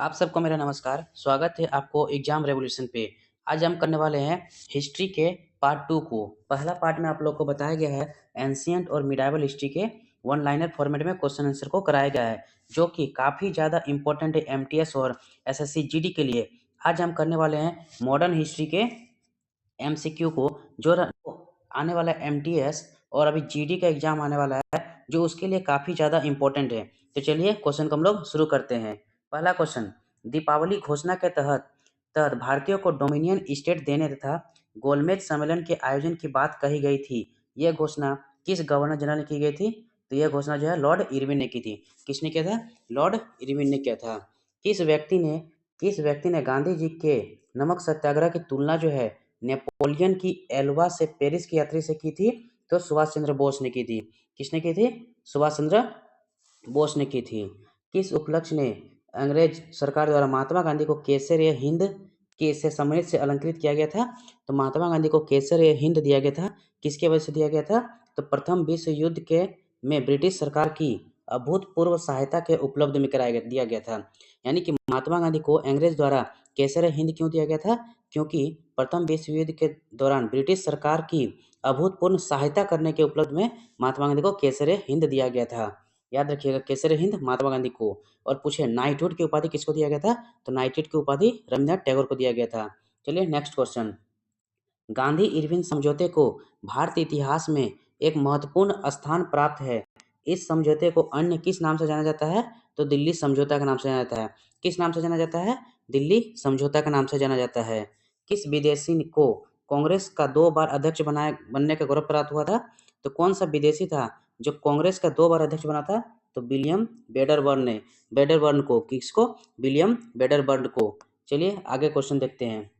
आप सबको मेरा नमस्कार। स्वागत है आपको एग्जाम रेवोल्यूशन पे। आज हम करने वाले हैं हिस्ट्री के पार्ट 2 को। पहला पार्ट में आप लोग को बताया गया है एंशिएंट और मिडाइवल हिस्ट्री के वन लाइनर फॉर्मेट में क्वेश्चन आंसर को कराया गया है, जो कि काफ़ी ज़्यादा इंपॉर्टेंट है एमटीएस और एसएससी जीडी के लिए। आज हम करने वाले हैं मॉडर्न हिस्ट्री के एमसीक्यू को, जो आने वाला एमटीएस और अभी जीडी का एग्जाम आने वाला है, जो उसके लिए काफ़ी ज़्यादा इंपॉर्टेंट है। तो चलिए क्वेश्चन को हम लोग शुरू करते हैं। पहला क्वेश्चन, दीपावली घोषणा के तहत तहत भारतीयों को डोमिनियन स्टेट देने तथा गोलमेज सम्मेलन के आयोजन की बात कही गई थी। यह घोषणा किस गवर्नर जनरल ने की गई थी? तो यह घोषणा जो है लॉर्ड इरविन ने की थी। किसने किया था? लॉर्ड इरविन ने किया था। किस व्यक्ति ने गांधी जी के नमक सत्याग्रह की तुलना जो है नेपोलियन की एल्वा से पेरिस की यात्रा से की थी? तो सुभाष चंद्र बोस ने की थी। किसने की थी? सुभाष चंद्र बोस ने की थी। किस उपलक्ष्य ने अंग्रेज सरकार द्वारा महात्मा गांधी को केसर-ए-हिंद के से सम्मानित से अलंकृत किया गया था? तो महात्मा गांधी को केसर-ए-हिंद दिया गया था। किसके वजह से दिया गया था? तो प्रथम विश्व युद्ध के में ब्रिटिश सरकार की अभूतपूर्व सहायता के उपलब्ध में दिया गया था। यानी कि महात्मा गांधी को अंग्रेज द्वारा केसर-ए-हिंद क्यों दिया गया था? क्योंकि प्रथम विश्व युद्ध के दौरान ब्रिटिश सरकार की अभूतपूर्व सहायता करने के उपलब्ध में महात्मा गांधी को केसर-ए-हिंद दिया गया था। याद रखिएगा, केसर-ए-हिंद महात्मा गांधी को। और पूछे नाइटहुड की उपाधि किसको दिया गया था? तो नाइटहुड की उपाधि रविन्द्रनाथ टैगोर को दिया गया था। चलिए नेक्स्ट क्वेश्चन, गांधी इरविन समझौते को भारतीय इतिहास में एक महत्वपूर्ण स्थान प्राप्त है। इस समझौते को अन्य किस नाम से जाना जाता है? तो दिल्ली समझौता के नाम से जाना जाता है। किस नाम से जाना जाता है? दिल्ली समझौता के नाम से जाना जाता है। किस विदेशी को कांग्रेस का 2 बार अध्यक्ष बनने का गौरव प्राप्त हुआ था? तो कौन सा विदेशी था जो कांग्रेस का 2 बार अध्यक्ष बना था? तो विलियम बेडरबर्न को। किसको? विलियम बेडरबर्न को। चलिए आगे क्वेश्चन देखते हैं।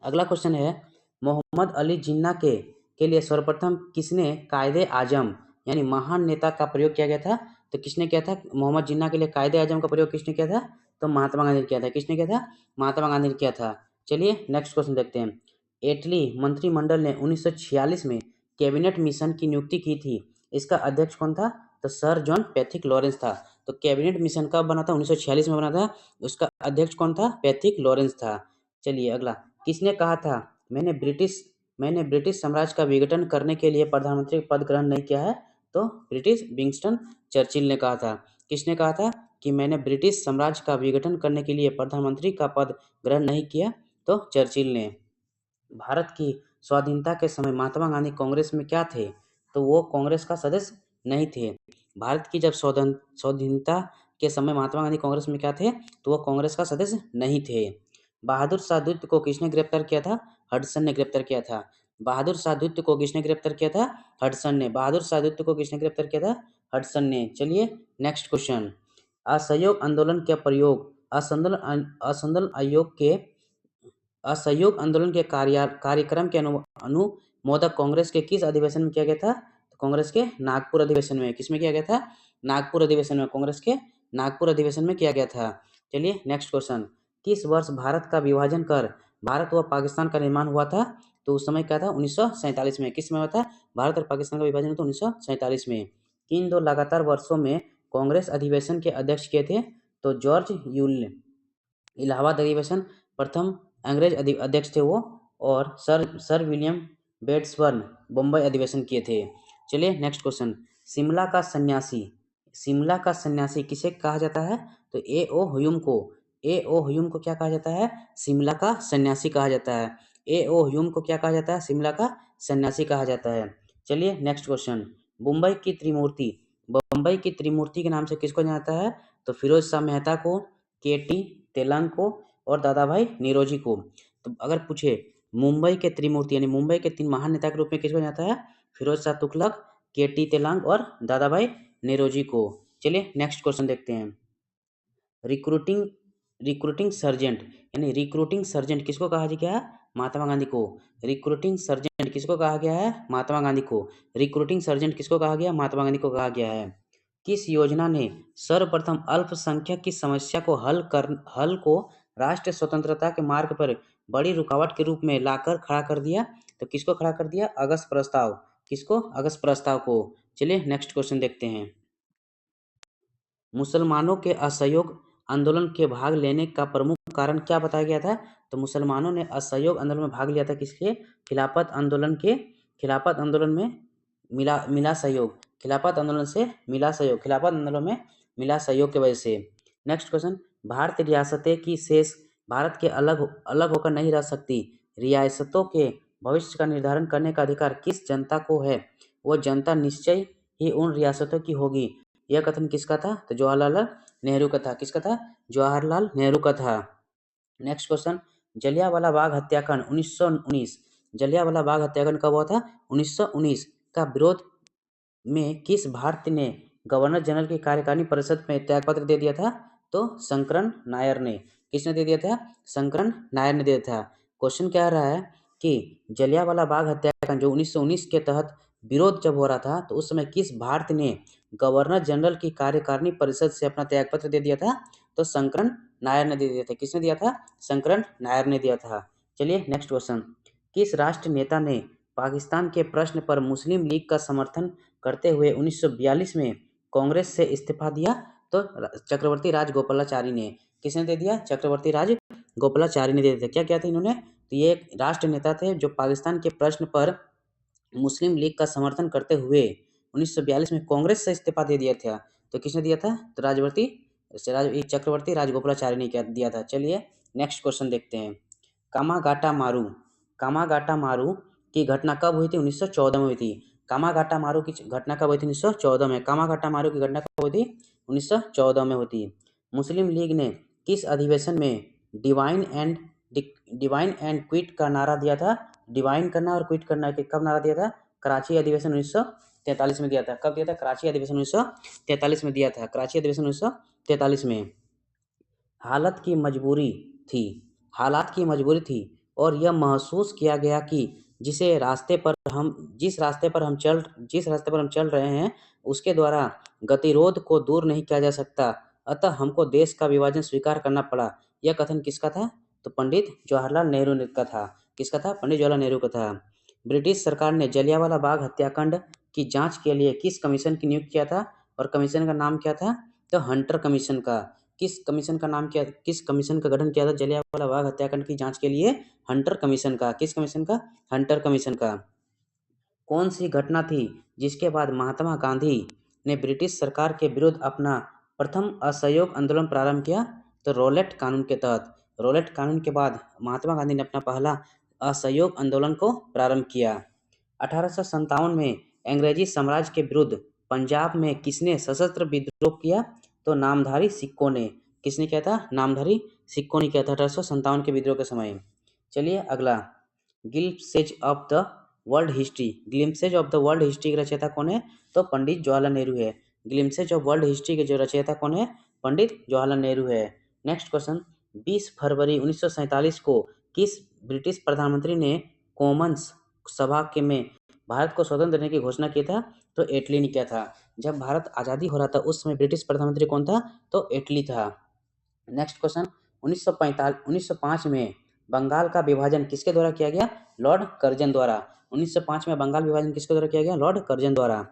अगला क्वेश्चन है, मोहम्मद अली जिन्ना के लिए सर्वप्रथम किसने कायदे आजम यानी महान नेता का प्रयोग किया गया था? तो किसने किया था? मोहम्मद जिन्ना के लिए कायदे आजम का प्रयोग किसने किया था? तो महात्मा गांधी ने किया था। किसने किया था? महात्मा गांधी ने किया था। चलिए नेक्स्ट क्वेश्चन देखते हैं। एटली मंत्रिमंडल ने 1946 में कैबिनेट मिशन की नियुक्ति की थी। इसका अध्यक्ष कौन था? तो सर जॉन पैथिक लॉरेंस था। तो कैबिनेट मिशन कब बना था? 1946 में बना था। उसका अध्यक्ष कौन था? पैथिक लॉरेंस था। चलिए अगला, किसने कहा था मैंने ब्रिटिश साम्राज्य का विघटन करने के लिए प्रधानमंत्री पद ग्रहण नहीं किया है? तो ब्रिटिश विंस्टन चर्चिल ने कहा था। किसने कहा था कि मैंने ब्रिटिश साम्राज्य का विघटन करने के लिए प्रधानमंत्री का पद ग्रहण नहीं किया? तो चर्चिल ने। भारत की स्वाधीनता के समय महात्मा गांधी कांग्रेस में क्या थे? तो वो कांग्रेस का सदस्य नहीं थे। भारत की जब स्वाधीनता के समय महात्मा गांधी कांग्रेस में क्या थे? तो वो कांग्रेस का सदस्य नहीं थे। बहादुर शाह द्वितीय को किसने गिरफ्तार किया था? हडसन ने गिरफ्तार किया था। बहादुर शाह द्वितीय को किसने गिरफ्तार किया था? हडसन ने। बहादुर शाह द्वितीय को किसने गिरफ्तार किया था? हडसन ने। चलिए नेक्स्ट क्वेश्चन, असहयोग आंदोलन का प्रयोग असंदल आयोग के असहयोग आंदोलन के कार्यक्रम के अनुमोदक कांग्रेस के किस अधिवेशन में किया गया था? तो कांग्रेस के नागपुर अधिवेशन में। किसमें किया गया था? नागपुर अधिवेशन में। कांग्रेस के नागपुर अधिवेशन में किया गया था। चलिए नेक्स्ट क्वेश्चन, किस वर्ष भारत का विभाजन कर भारत व पाकिस्तान का निर्माण हुआ था? तो उस समय क्या था? 1947 में। किस समय हुआ था? भारत और पाकिस्तान का विभाजन तो 1947 में। किन 2 लगातार वर्षों में कांग्रेस अधिवेशन के अध्यक्ष किए थे? तो जॉर्ज यूल ने। इलाहाबाद अधिवेशन प्रथम अंग्रेज अध्यक्ष थे वो, और सर विलियम बेट्सबर्न बम्बई अधिवेशन किए थे। चलिए नेक्स्ट क्वेश्चन, शिमला का सन्यासी किसे कहा जाता है? तो ए.ओ. ह्यूम को क्या कहा जाता है? शिमला का सन्यासी कहा जाता है। ए.ओ. ह्यूम को क्या कहा जाता है? शिमला का सन्यासी कहा जाता है। चलिए नेक्स्ट क्वेश्चन, बम्बई की त्रिमूर्ति के नाम से किसको जाना जाता है? तो फिरोज शाह मेहता को, के.टी. तेलंग को और दादा भाई निरोजी को। तो अगर पूछे मुंबई के त्रिमूर्ति यानी मुंबई के 3 महान नेता के रूप में किसको जाना जाता है? फिरोज शाह तुगलक, के.टी. तेलंग और दादा भाई निरोजी को। चलिए नेक्स्ट क्वेश्चन देखते हैं। रिक्रूटिंग रिक्रूटिंग सर्जेंट किसको कहा गया है? महात्मा गांधी को। रिक्रूटिंग सर्जेंट किसको कहा गया है? महात्मा गांधी को। रिक्रूटिंग सर्जेंट किसको कहा गया? महात्मा गांधी को कहा गया है। किस योजना ने सर्वप्रथम अल्पसंख्यक की समस्या को हल को राष्ट्रीय स्वतंत्रता के मार्ग पर बड़ी रुकावट के रूप में लाकर खड़ा कर दिया? तो किसको खड़ा कर दिया? अगस्त प्रस्ताव। किसको? अगस्त प्रस्ताव को। चलिए नेक्स्ट क्वेश्चन देखते हैं। मुसलमानों के आंदोलन के भाग लेने का प्रमुख कारण क्या बताया गया था? तो मुसलमानों ने असहयोग आंदोलन में भाग लिया था। किसलिए? खिलाफत आंदोलन में मिला सहयोग, खिलाफत आंदोलन से मिला सहयोग, खिलाफत आंदोलन में मिला सहयोग की वजह से। नेक्स्ट क्वेश्चन, भारतीय रियासतें की शेष भारत के अलग अलग होकर नहीं रह सकती। रियासतों के भविष्य का निर्धारण करने का अधिकार किस जनता को है? वो जनता निश्चय ही उन रियासतों की होगी। यह कथन किसका था? तो जवाहरलाल नेहरू का था। किसका था? जवाहरलाल नेहरू का था। नेक्स्ट क्वेश्चन, जलियांवाला बाग हत्याकांड 1919, जलियांवाला बाग हत्याकांड कब हुआ था? 1919 का विरोध में किस भारतीय ने गवर्नर जनरल की कार्यकारिणी परिषद में त्यागपत्र दे दिया था? तो शंकरन नायर ने। किसने दे दिया था? शंकरन नायर ने दिया था। क्वेश्चन क्या आ रहा है कि जलियांवाला बाग हत्याकांड जो 1919 के तहत विरोध जब हो रहा था तो उस समय किस भारतीय ने गवर्नर जनरल की कार्यकारिणी परिषद से अपना त्यागपत्र दे दिया था? तो शंकरन नायर ने दे दिया था। किसने दिया था? शंकरन नायर ने दिया था। चलिए नेक्स्ट क्वेश्चन, किस राष्ट्र नेता ने पाकिस्तान के प्रश्न पर मुस्लिम लीग का समर्थन करते हुए 1942 में कांग्रेस से इस्तीफा दिया? तो चक्रवर्ती राजगोपालाचारी ने। किसने दे दिया? चक्रवर्ती राजगोपालाचारी ने दे दिया। क्या किया था इन्होंने? तो ये एक राष्ट्र नेता थे जो पाकिस्तान के प्रश्न पर मुस्लिम लीग का समर्थन करते हुए 1942 में कांग्रेस से इस्तीफा दे दिया था। तो किसने दिया था? तो चक्रवर्ती राजगोपालाचारी ने क्या दिया था। चलिए नेक्स्ट क्वेश्चन देखते हैं, कामागाटा मारू की घटना कब हुई थी? 1914 में हुई थी। कामागाटा मारू की घटना कब हुई थी? 1914 में। कामागाटा मारू की घटना कब हुई थी? 1914 में हुई थी। मुस्लिम लीग ने किस अधिवेशन में डिवाइन एंड क्विट का नारा दिया था? डिवाइन करना और क्विट करना के कब नारा दिया था? कराची अधिवेशन 1943 में दिया था। कब दिया था? कराची अधिवेशन 1943 में दिया था। कराची अधिवेशन 1943 में। हालात की मजबूरी थी और यह महसूस किया गया कि जिस रास्ते पर हम चल रहे हैं उसके द्वारा गतिरोध को दूर नहीं किया जा सकता, अतः हमको देश का विभाजन स्वीकार करना पड़ा। यह कथन किसका था? तो पंडित जवाहरलाल नेहरू का था। किसका था? पंडित जवाहरलाल नेहरू का था। ब्रिटिश सरकार ने जलियांवाला बाग हत्याकांड की जांच के लिए किस कमीशन की नियुक्ति किया था और कमीशन का नाम क्या था? तो हंटर कमीशन का। किस कमीशन का गठन किया था जलियांवाला बाग हत्याकांड की जांच के लिए? हंटर कमीशन का। किस कमीशन का? हंटर कमीशन का। कौन सी घटना थी जिसके बाद महात्मा गांधी ने ब्रिटिश सरकार के विरुद्ध अपना प्रथम असहयोग आंदोलन प्रारंभ किया? तो रॉलेट कानून के तहत। रॉलेट कानून के बाद महात्मा गांधी ने अपना पहला असहयोग आंदोलन को प्रारंभ किया। 1857 में अंग्रेजी साम्राज्य के विरुद्ध पंजाब में किसने सशस्त्र विद्रोह किया? तो नामधारी सिक्कों ने। किसने किया था? नामधारी सिक्कों ने किया था 1857 के विद्रोह के समय। चलिए अगला, glimpses of the world history के रचयिता कौन है? तो पंडित जवाहरलाल नेहरू है। ग्लिम्पसेज ऑफ वर्ल्ड हिस्ट्री के जो रचयिता कौन है? पंडित जवाहरलाल नेहरू है। नेक्स्ट क्वेश्चन, 20 फरवरी 1947 को किस ब्रिटिश प्रधानमंत्री ने कॉमन्स सभा के में भारत को स्वतंत्र देने की घोषणा की था? तो एटली ने किया था। जब भारत आज़ादी हो रहा था उस समय ब्रिटिश प्रधानमंत्री कौन था? तो एटली था। नेक्स्ट क्वेश्चन, 1905 में बंगाल का विभाजन किसके द्वारा किया गया? लॉर्ड कर्जन द्वारा। 1905 में बंगाल विभाजन किसके द्वारा किया गया? लॉर्ड कर्जन द्वारा।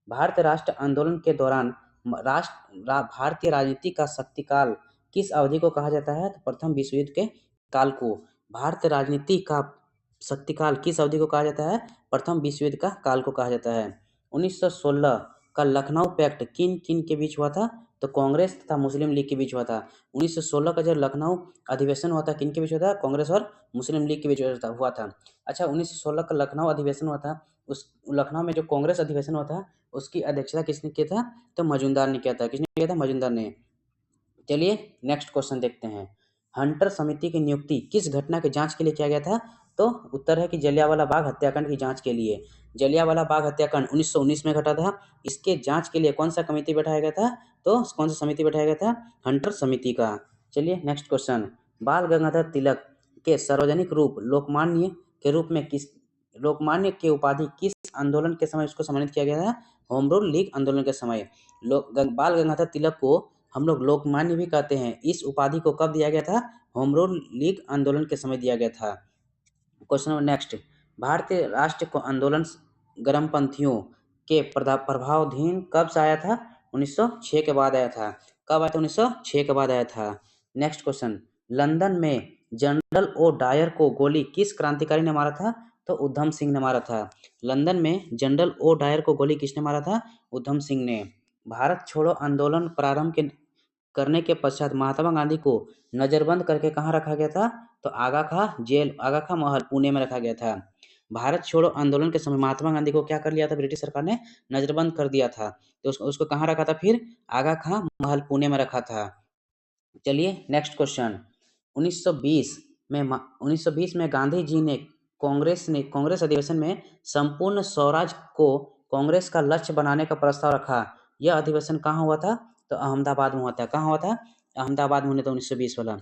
भारत राष्ट्र आंदोलन के दौरान भारतीय राजनीति का शक्तिकाल किस अवधि को कहा जाता है? तो प्रथम विश्व युद्ध के काल को। भारतीय राजनीति का शक्तिकाल किस अवधि को कहा जाता है? प्रथम विश्व युद्ध का काल को कहा जाता है। 1916 का लखनऊ पैक्ट किन किन के बीच हुआ था? तो कांग्रेस तथा मुस्लिम लीग के बीच हुआ था। 1916 का जो लखनऊ अधिवेशन हुआ था किन के बीच हुआ था? कांग्रेस और मुस्लिम लीग के बीच हुआ था। अच्छा, 1916 का लखनऊ अधिवेशन हुआ था, उस लखनऊ में जो कांग्रेस अधिवेशन हुआ था उसकी अध्यक्षता किसने किया था? तो मजूमदार ने किया था। किसने किया था? मजूमदार ने। चलिए नेक्स्ट क्वेश्चन देखते हैं, हंटर समिति की नियुक्ति किस घटना की जांच के लिए किया गया था? तो उत्तर है कि जलियांवाला बाग हत्याकांड की जांच के लिए। जलियांवाला बाग हत्याकांड 1919 में घटा था। इसके जांच के लिए कौन सा कमेटी बैठाया गया था? तो कौन सा समिति बैठाया गया था? हंटर समिति का। चलिए नेक्स्ट क्वेश्चन, बाल गंगाधर तिलक के सार्वजनिक रूप लोकमान्य के रूप में लोकमान्य के उपाधि किस आंदोलन के समय उसको सम्मानित किया गया था? होम रूल लीग आंदोलन के समय। बाल गंगाधर तिलक को हम लोग लोकमान्य भी कहते हैं। इस उपाधि को कब दिया गया था? होम रूल लीग आंदोलन के समय दिया गया था। क्वेश्चन नंबर नेक्स्ट, भारतीय राष्ट्र को आंदोलन गर्मपंथियों के प्रभावाधीन कब से आया था? 1906 के बाद आया था। कब आया था? 1906 के बाद आया था। नेक्स्ट क्वेश्चन, लंदन में जनरल ओ डायर को गोली किस क्रांतिकारी ने मारा था? तो उधम सिंह ने मारा था। लंदन में जनरल ओ डायर को गोली किसने मारा था? उधम सिंह ने। भारत छोड़ो आंदोलन प्रारंभ करने के पश्चात महात्मा गांधी को नजरबंद करके कहाँ रखा गया था? तो आगा खां जेल, आगा खां महल पुणे में रखा गया था। भारत छोड़ो आंदोलन के समय महात्मा गांधी को क्या कर लिया था? ब्रिटिश सरकार ने नजरबंद कर दिया था। तो उसको कहाँ रखा था? फिर आगा खां महल पुणे में रखा था। चलिए नेक्स्ट क्वेश्चन, 1920 में गांधी जी ने कांग्रेस अधिवेशन में संपूर्ण स्वराज को कांग्रेस का लक्ष्य बनाने का प्रस्ताव रखा। यह अधिवेशन कहाँ हुआ था? तो अहमदाबाद में हुआ था। कहाँ हुआ था? अहमदाबाद में हुआ था 1920 वाला।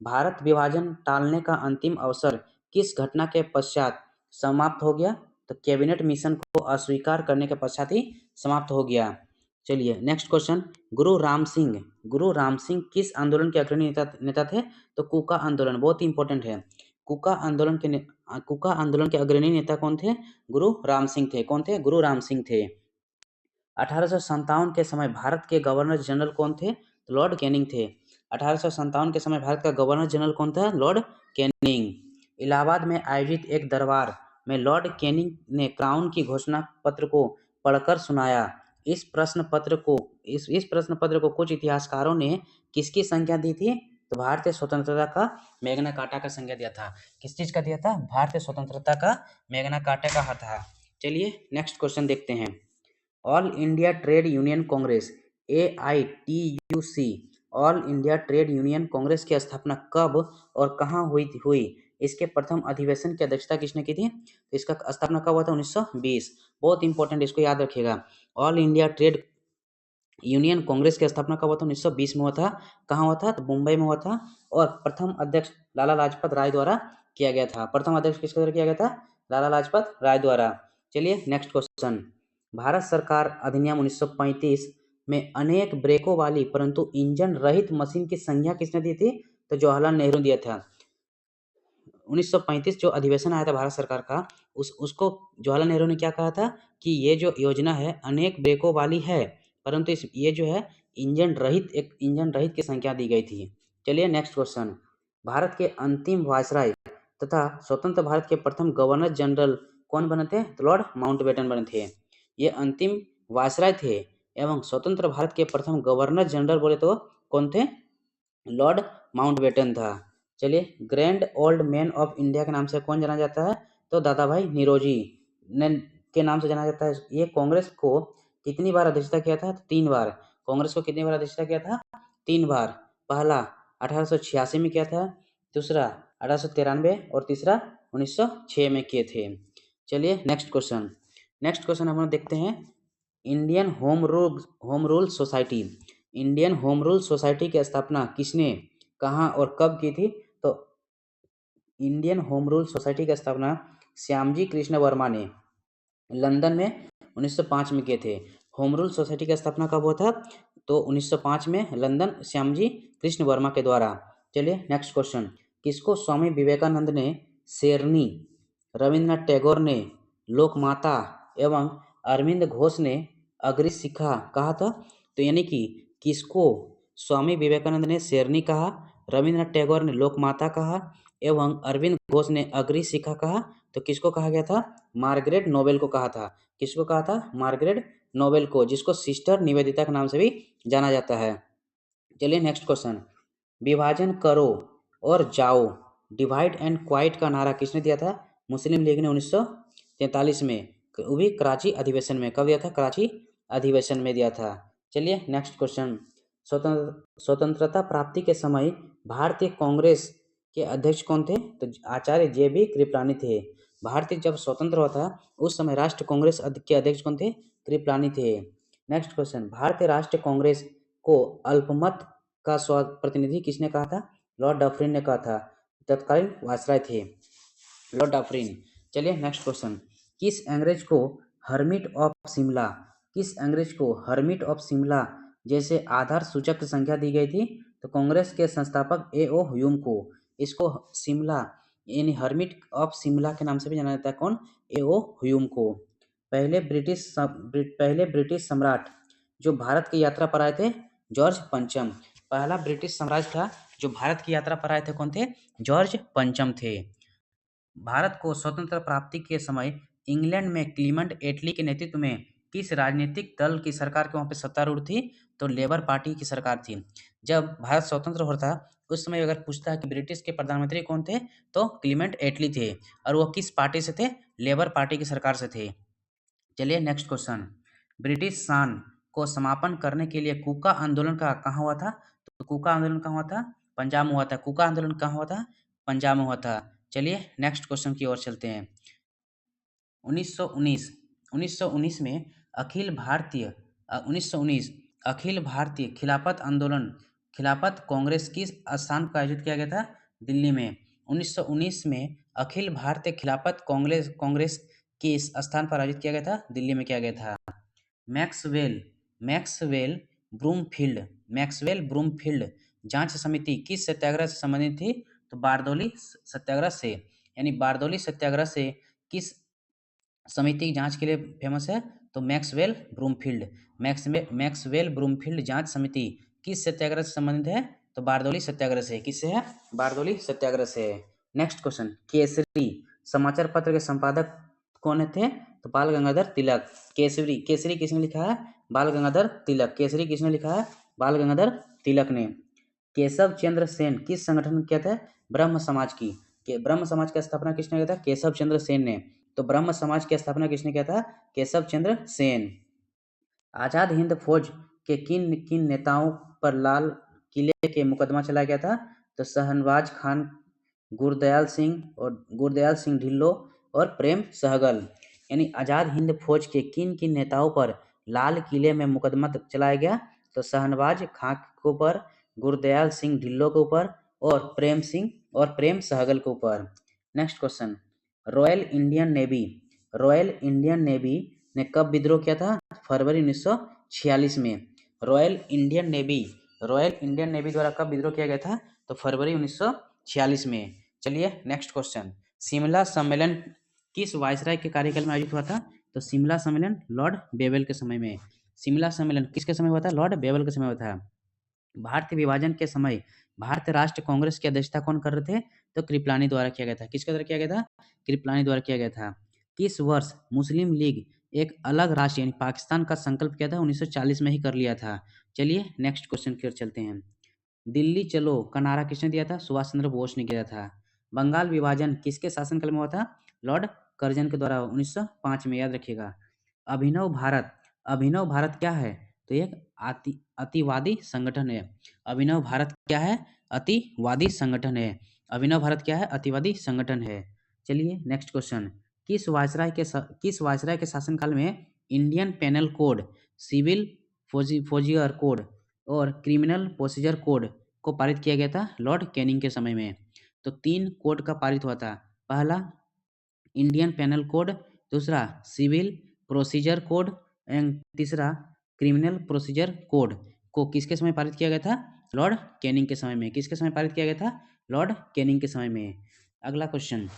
भारत विभाजन टालने का अंतिम अवसर किस घटना के पश्चात समाप्त हो गया? तो कैबिनेट मिशन को अस्वीकार करने के पश्चात ही समाप्त हो गया। चलिए नेक्स्ट क्वेश्चन, गुरु राम सिंह किस आंदोलन के अग्रणी नेता थे? तो कुका आंदोलन, बहुत ही इंपॉर्टेंट है। कुका आंदोलन के अग्रणी नेता कौन थे? गुरु राम सिंह थे। कौन थे? गुरु राम सिंह थे। 1857 के समय भारत के गवर्नर जनरल कौन थे? तो लॉर्ड कैनिंग थे। 1857 के समय भारत का गवर्नर जनरल कौन था? Lord Canning. इलाहाबाद में आयोजित एक दरबार में लॉर्ड कैनिंग ने क्राउन की घोषणा पत्र को पढ़कर सुनाया। इस प्रश्न पत्र को कुछ इतिहासकारों ने किसकी संज्ञा दी थी? तो भारतीय स्वतंत्रता का मैग्ना कार्टा का संज्ञा दिया था। किस चीज का दिया था? भारतीय स्वतंत्रता का मैग्ना कार्टा का था। चलिए नेक्स्ट क्वेश्चन देखते हैं। All India trade union Congress AITUC, all India trade union Congress की स्थापना कब और कहाँ हुई? इसके प्रथम अधिवेशन की अध्यक्षता किसने की थी? तो इसका स्थापना कब हुआ था? 1920। बहुत इंपॉर्टेंट, इसको याद रखिएगा। All India trade union Congress की स्थापना कब हुआ था? 1920 में हुआ था। कहाँ हुआ था? तो मुंबई में हुआ था। और प्रथम अध्यक्ष लाला लाजपत राय द्वारा किया गया था। प्रथम अध्यक्ष किसके द्वारा किया गया था? लाला लाजपत राय द्वारा। चलिए नेक्स्ट क्वेश्चन, भारत सरकार अधिनियम 1935 में अनेक ब्रेकों वाली परंतु इंजन रहित मशीन की संज्ञा किसने दी थी? तो जवाहरलाल नेहरू दिया था। 1935 जो अधिवेशन आया था भारत सरकार का, उसको जवाहरलाल नेहरू ने क्या कहा था कि ये जो योजना है अनेक ब्रेकों वाली है, परंतु ये जो है इंजन रहित की संख्या दी गई थी। चलिए नेक्स्ट क्वेश्चन, भारत के अंतिम वायसराय तथा स्वतंत्र भारत के प्रथम गवर्नर जनरल कौन बने थे? तो लॉर्ड माउंटबेटन बने थे। ये अंतिम वायसराय थे एवं स्वतंत्र भारत के प्रथम गवर्नर जनरल बोले तो कौन थे? लॉर्ड माउंटबेटन था। चलिए, grand old man of India के नाम से कौन जाना जाता है? तो दादा भाई निरोजी के नाम से जाना जाता है। ये कांग्रेस को कितनी बार अध्यक्षता किया था? 3 बार। कांग्रेस को कितनी बार अध्यक्षता किया था? 3 बार। पहला 1886 में किया था, दूसरा 1893 और तीसरा 1906 में किए थे। चलिए नेक्स्ट क्वेश्चन हम लोग देखते हैं। Indian home rule society, Indian home rule society की स्थापना किसने, कहाँ और कब की थी? तो इंडियन होम रूल सोसाइटी की स्थापना श्यामजी कृष्ण वर्मा ने लंदन में 1905 में किए थे। होम रूल सोसाइटी की स्थापना कब हुआ था? तो 1905 में लंदन श्यामजी कृष्ण वर्मा के द्वारा। चलिए नेक्स्ट क्वेश्चन, किसको स्वामी विवेकानंद ने शेरनी, रविन्द्रनाथ टैगोर ने लोकमाता एवं अरविंद घोष ने अग्रशिखा कहा था? तो यानी कि किसको स्वामी विवेकानंद ने शेरनी कहा, रविन्द्रनाथ टैगोर ने लोकमाता कहा एवं अरविंद घोष ने अग्रशिखा कहा? तो किसको कहा गया था? मार्गरेट नोबेल को कहा था। किसको कहा था? मार्गरेट नोबेल को, जिसको सिस्टर निवेदिता के नाम से भी जाना जाता है। चलिए नेक्स्ट क्वेश्चन, विभाजन करो और जाओ, डिवाइड एंड क्वाइट का नारा किसने दिया था? मुस्लिम लीग ने 1943 में, वो भी कराची अधिवेशन में। कब दिया था? कराची अधिवेशन में दिया था। चलिए नेक्स्ट क्वेश्चन, स्वतंत्रता प्राप्ति के समय भारतीय कांग्रेस के अध्यक्ष कौन थे? तो आचार्य JB कृपलानी थे। भारतीय जब स्वतंत्र हुआ था उस समय राष्ट्र कांग्रेस के अध्यक्ष कौन थे? कृपलानी थे। नेक्स्ट क्वेश्चन, भारतीय राष्ट्रीय कांग्रेस को अल्पमत का प्रतिनिधि किसने कहा था? लॉर्ड डफरिन ने कहा था। तत्कालीन वायसराय थे लॉर्ड डफरिन। चलिए नेक्स्ट क्वेश्चन, किस अंग्रेज को हर्मिट ऑफ शिमला जैसे आधार सूचक संख्या दी गई थी? तो कांग्रेस के संस्थापक A.O. ह्यूम को। इसको शिमला यानी हर्मिट ऑफ शिमला के नाम से भी जाना जाता है। कौन? A.O. ह्यूम को। पहले ब्रिटिश सम्राट जो भारत की यात्रा पर आए थे जॉर्ज पंचम। पहला ब्रिटिश साम्राज्य था जो भारत की यात्रा पर आए थे, कौन थे? जॉर्ज पंचम थे। भारत को स्वतंत्र प्राप्ति के समय इंग्लैंड में क्लीमेंट एटली के नेतृत्व में किस राजनीतिक दल की सरकार के वहाँ पे सत्तारूढ़ थी? तो लेबर पार्टी की सरकार थी। जब भारत स्वतंत्र होता उस समय अगर पूछता है कि ब्रिटिश के प्रधानमंत्री कौन थे, तो क्लीमेंट एटली थे, और वो किस पार्टी से थे? लेबर पार्टी की सरकार से थे। चलिए नेक्स्ट क्वेश्चन। ब्रिटिश शासन को समापन करने के लिए कूका आंदोलन का कहाँ हुआ था? तो कूका आंदोलन कहाँ हुआ था? पंजाब में हुआ था। कूका आंदोलन कहाँ हुआ था? पंजाब में हुआ था। चलिए नेक्स्ट क्वेश्चन की ओर चलते हैं। 1919 1919 में अखिल भारतीय 1919 अखिल भारतीय खिलाफत कांग्रेस किस स्थान पर आयोजित किया गया था? दिल्ली में। 1919 में अखिल भारतीय खिलाफत कांग्रेस कांग्रेस किस स्थान पर आयोजित किया गया था? दिल्ली में किया गया था। मैक्सवेल मैक्सवेल मैक्सवेल ब्रूमफील्ड जांच समिति किस सत्याग्रह से संबंधित थी? तो बारदौली सत्याग्रह से। यानी बारदौली सत्याग्रह से किस समिति की जांच के लिए फेमस है? तो मैक्सवेल ब्रूमफील्ड जांच समिति किस सत्याग्रह से संबंधित है? तो बारदौली सत्याग्रह से। किससे है? बारदौली सत्याग्रह से। Next question. केसरी समाचार पत्र के संपादक कौन थे? तो बाल गंगाधर तिलक। केसरी केसरी किसने लिखा है? बाल गंगाधर तिलक। केसरी किसने लिखा है? बाल गंगाधर तिलक ने। केशव चंद्र सेन किस संगठन के थे? ब्रह्म समाज की। ब्रह्म समाज की स्थापना किसने किया था? केशव चंद्र सेन ने। तो ब्रह्म समाज की स्थापना किसने किया था? केशव चंद्र सेन। आजाद हिंद फौज के किन किन नेताओं पर लाल किले के मुकदमा चलाया गया था? तो शहनवाज खान, गुरदयाल सिंह ढिल्लो और प्रेम सहगल। यानी आजाद हिंद फौज के किन किन नेताओं पर लाल किले में मुकदमा चलाया गया? तो शहनवाज खां के ऊपर, गुरदयाल सिंह ढिल्लो के ऊपर और प्रेम सहगल के ऊपर। Next question. Royal Indian navy ने कब विद्रोह किया था? फरवरी 1946 में। रॉयल इंडियन नेवी द्वारा कब विद्रोह किया गया था? तो फरवरी 1946 में। चलिए नेक्स्ट क्वेश्चन। शिमला सम्मेलन किस वायसराय के कार्यकाल में आयोजित हुआ था? तो शिमला सम्मेलन लॉर्ड बेवेल के समय में। शिमला सम्मेलन किसके समय हुआ था? लॉर्ड बेवेल के समय हुआ था। भारतीय विभाजन के समय भारतीय राष्ट्रीय कांग्रेस की अध्यक्षता कौन कर रहे थे? तो कृपलानी द्वारा किया गया था। किसके द्वारा किया गया था? कृपलानी द्वारा किया गया था। किस वर्ष मुस्लिम लीग एक अलग राष्ट्र यानी पाकिस्तान का संकल्प किया था? 1940 में ही कर लिया था। चलिए नेक्स्ट क्वेश्चन की ओर चलते हैं। दिल्ली चलो का नारा किसने दिया था? सुभाष चंद्र बोस ने दिया था। बंगाल विभाजन किसके शासनकाल में हुआ था? लॉर्ड कर्जन के द्वारा 1905 में, याद रखिएगा। अभिनव भारत क्या है? तो एक अतिवादी संगठन है। अभिनव भारत क्या है? अतिवादी संगठन है। अभिनव भारत क्या है? अतिवादी संगठन है। चलिए नेक्स्ट क्वेश्चन। किस वायसराय के शासनकाल में Indian penal code, civil procedure code और क्रिमिनल प्रोसीजर कोड को पारित किया गया था? लॉर्ड कैनिंग के समय में। तो 3 कोड का पारित हुआ था। पहला इंडियन पेनल कोड, दूसरा सिविल प्रोसीजर कोड एंड तीसरा क्रिमिनल प्रोसीजर कोड को किसके समय पारित किया गया था? लॉर्ड कैनिंग के समय में। किसके समय पारित किया गया था? लॉर्ड कैनिंग के समय में। अगला क्वेश्चन।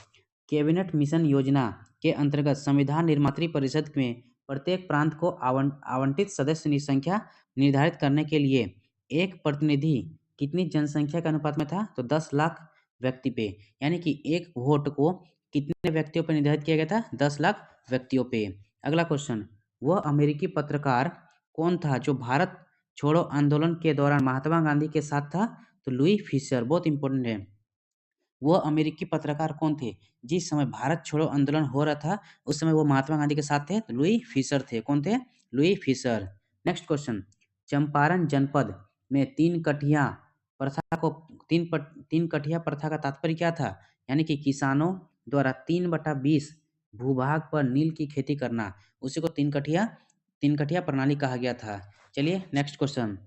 कैबिनेट मिशन योजना के अंतर्गत संविधान निर्मात्री परिषद में प्रत्येक प्रांत को आवंटित सदस्य संख्या निर्धारित करने के लिए एक प्रतिनिधि कितनी जनसंख्या के अनुपात में था? तो 10 लाख व्यक्ति पे। यानी कि एक वोट को कितने व्यक्तियों पर निर्धारित किया गया था? 10 लाख व्यक्तियों पे। अगला क्वेश्चन। वह अमेरिकी पत्रकार कौन था जो भारत छोड़ो आंदोलन के दौरान महात्मा गांधी के साथ था? तो लुई फिशर। बहुत इंपॉर्टेंट है। वह अमेरिकी पत्रकार कौन थे जिस समय भारत छोड़ो आंदोलन हो रहा था उस समय वो महात्मा गांधी के साथ थे? तो लुई फिशर थे। कौन थे? Louis Fischer. Next question. Champaran जनपद में तीन कठिया प्रथा का तात्पर्य क्या था? यानी कि किसानों द्वारा 3/20 भूभाग पर नील की खेती करना, उसी को तीन कठिया प्रणाली कहा गया था। चलिए नेक्स्ट क्वेश्चन।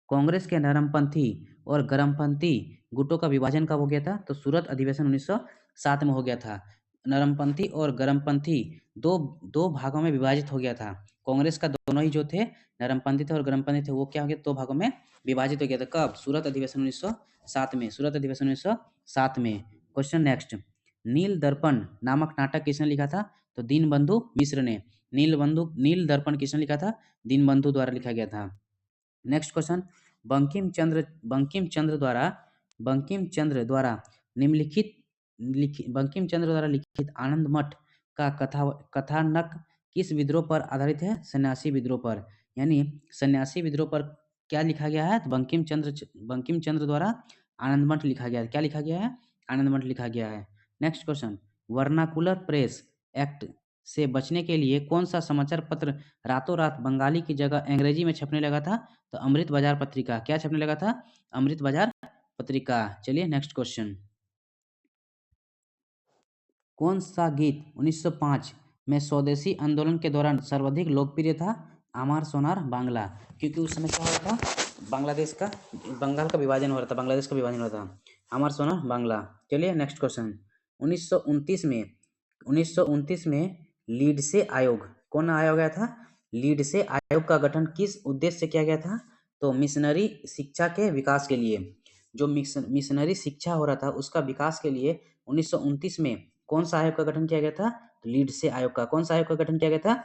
कांग्रेस के नरमपंथी और गरमपंथी गुटों का विभाजन कब हो गया था? तो सूरत अधिवेशन 1907 में हो गया था। नरमपंथी और गरमपंथी दो भागों में विभाजित हो गया था। कांग्रेस का दोनों ही जो थे, नरमपंथी थे और गरमपंथी थे, वो क्या हो गया? 2 भागों में विभाजित हो गया था। कब? सूरत अधिवेशन 1907 में। सूरत अधिवेशन 1907 में। Question next. नील दर्पण नामक नाटक किसने लिखा था? तो दीनबंधु मिश्र ने। नील दर्पण किसने लिखा था? दीनबंधु द्वारा लिखा गया था। नेक्स्ट क्वेश्चन, बंकिम चंद्र द्वारा बंकिम चंद्र द्वारा निम्नलिखित बंकिम चंद्र द्वारा लिखित आनंद मठ का कथानक किस विद्रोह पर आधारित है? सन्यासी विद्रोह पर। यानी सन्यासी विद्रोह पर क्या लिखा गया है? तो बंकिम चंद्र द्वारा आनंद मठ लिखा गया है। क्या लिखा गया है? आनंद मठ लिखा गया है। Next question, vernacular press act से बचने के लिए कौन सा समाचार पत्र रातों रात बंगाली की जगह अंग्रेजी में छपने लगा था? तो अमृत बाजार पत्रिका। क्या छपने लगा था? अमृत बाजार पत्रिका। चलिए नेक्स्ट क्वेश्चन, कौन सा गीत 1905 में स्वदेशी आंदोलन के दौरान सर्वाधिक लोकप्रिय था? आमार सोनार बांग्ला। क्योंकि उस समय क्या हो रहा था? बंगाल का विभाजन हो रहा था, बांग्लादेश का विभाजन हो रहा था। आमार सोनार बांग्ला। चलिए नेक्स्ट क्वेश्चन, 1929 में लीड से आयोग, कौन आयोग गया था? लीड से आयोग का गठन किस उद्देश्य से किया गया था? तो मिशनरी शिक्षा के विकास के लिए। जो मिशनरी शिक्षा हो रहा था उसका विकास के लिए 1929 में कौन सा आयोग का गठन किया गया था? तो लीड से आयोग का। कौन सा आयोग का गठन किया गया था?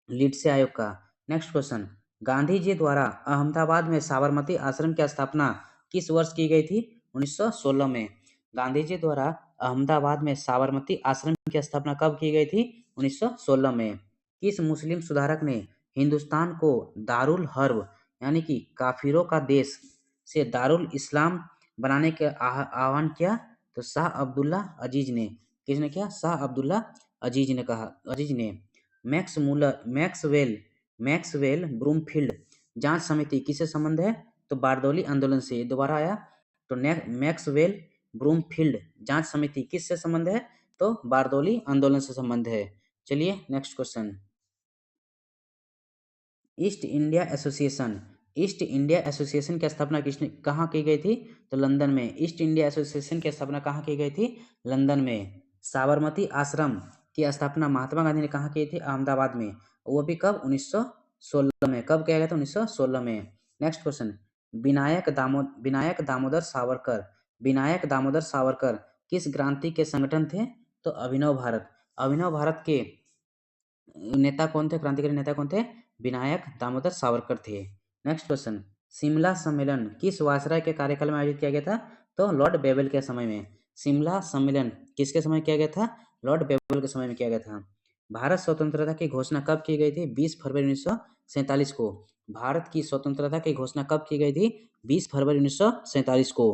लीड से आयोग का। नेक्स्ट क्वेश्चन, गांधी जी द्वारा अहमदाबाद में साबरमती आश्रम की स्थापना किस वर्ष की गई थी? 1916 में। गांधी जी द्वारा अहमदाबाद में साबरमती आश्रम की स्थापना कब की गई थी? 1916 में। किस मुस्लिम सुधारक ने हिंदुस्तान को दारुल हर्ब यानी कि काफिरों का देश से दारुल इस्लाम बनाने का आह्वान किया? तो शाह अब्दुल्ला अजीज ने। किसने किया? शाह अब्दुल्ला अजीज ने। मैक्सवेल ब्रूमफील्ड जांच समिति किससे संबंध है? तो बारदौली आंदोलन से। दोबारा आया तो मैक्सवेल ब्रूमफील्ड जांच समिति किससे संबंध है? तो बारदौली आंदोलन से संबंध है। चलिए next question, east India association की स्थापना कहाँ की गई थी? तो लंदन में। ईस्ट इंडिया एसोसिएशन की स्थापना कहाँ की गई थी? लंदन में। साबरमती आश्रम की स्थापना महात्मा गांधी ने कहाँ की थी? अहमदाबाद में। वो भी कब? 1916 में। कब किया गया था? 1916 में। नेक्स्ट क्वेश्चन, विनायक दामोदर सावरकर किस क्रांति के संगठन थे? तो अभिनव भारत के नेता कौन थे? क्रांतिकारी नेता कौन थे? विनायक दामोदर सावरकर थे। नेक्स्ट क्वेश्चन, शिमला सम्मेलन किस वायसराय के कार्यकाल में आयोजित किया गया था? तो लॉर्ड बेबल के समय में। शिमला सम्मेलन किसके समय किया गया था? लॉर्ड बेबल के समय में किया गया था। भारत स्वतंत्रता की घोषणा कब की गई थी? 20 फरवरी 1947 को। भारत की स्वतंत्रता की घोषणा कब की गई थी? 20 फरवरी 1947 को।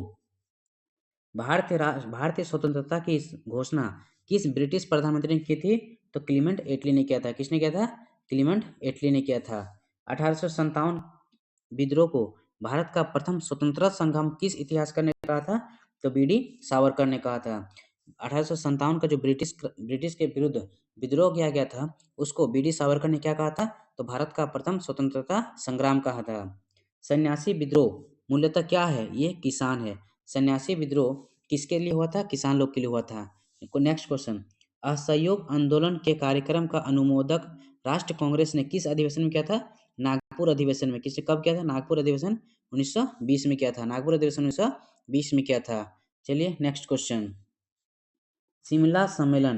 भारतीय स्वतंत्रता की घोषणा किस ब्रिटिश प्रधानमंत्री ने की थी? तो क्लीमेंट एटली ने किया था। किसने किया था? क्लीमेंट एटली ने किया था। 1857 विद्रोह को भारत का प्रथम स्वतंत्रता संग्राम किस इतिहासकार ने कहा था? तो बीडी सावरकर ने कहा था। 1857 का जो ब्रिटिश के विरुद्ध विद्रोह किया गया था उसको बीडी सावरकर ने क्या कहा था? तो भारत का प्रथम स्वतंत्रता संग्राम कहा था। सन्यासी विद्रोह मूलतः क्या है? ये किसान है। सन्यासी विद्रोह किसके लिए हुआ था? किसान लोग के लिए हुआ था। नेक्स्ट क्वेश्चन, असहयोग आंदोलन के कार्यक्रम का अनुमोदक राष्ट्र कांग्रेस ने किस अधिवेशन में किया था? नागपुर अधिवेशन में। किसने कब किया था? नागपुर अधिवेशन 1920 में किया था। नागपुर अधिवेशन 1920 में किया था। चलिए नेक्स्ट क्वेश्चन, शिमला सम्मेलन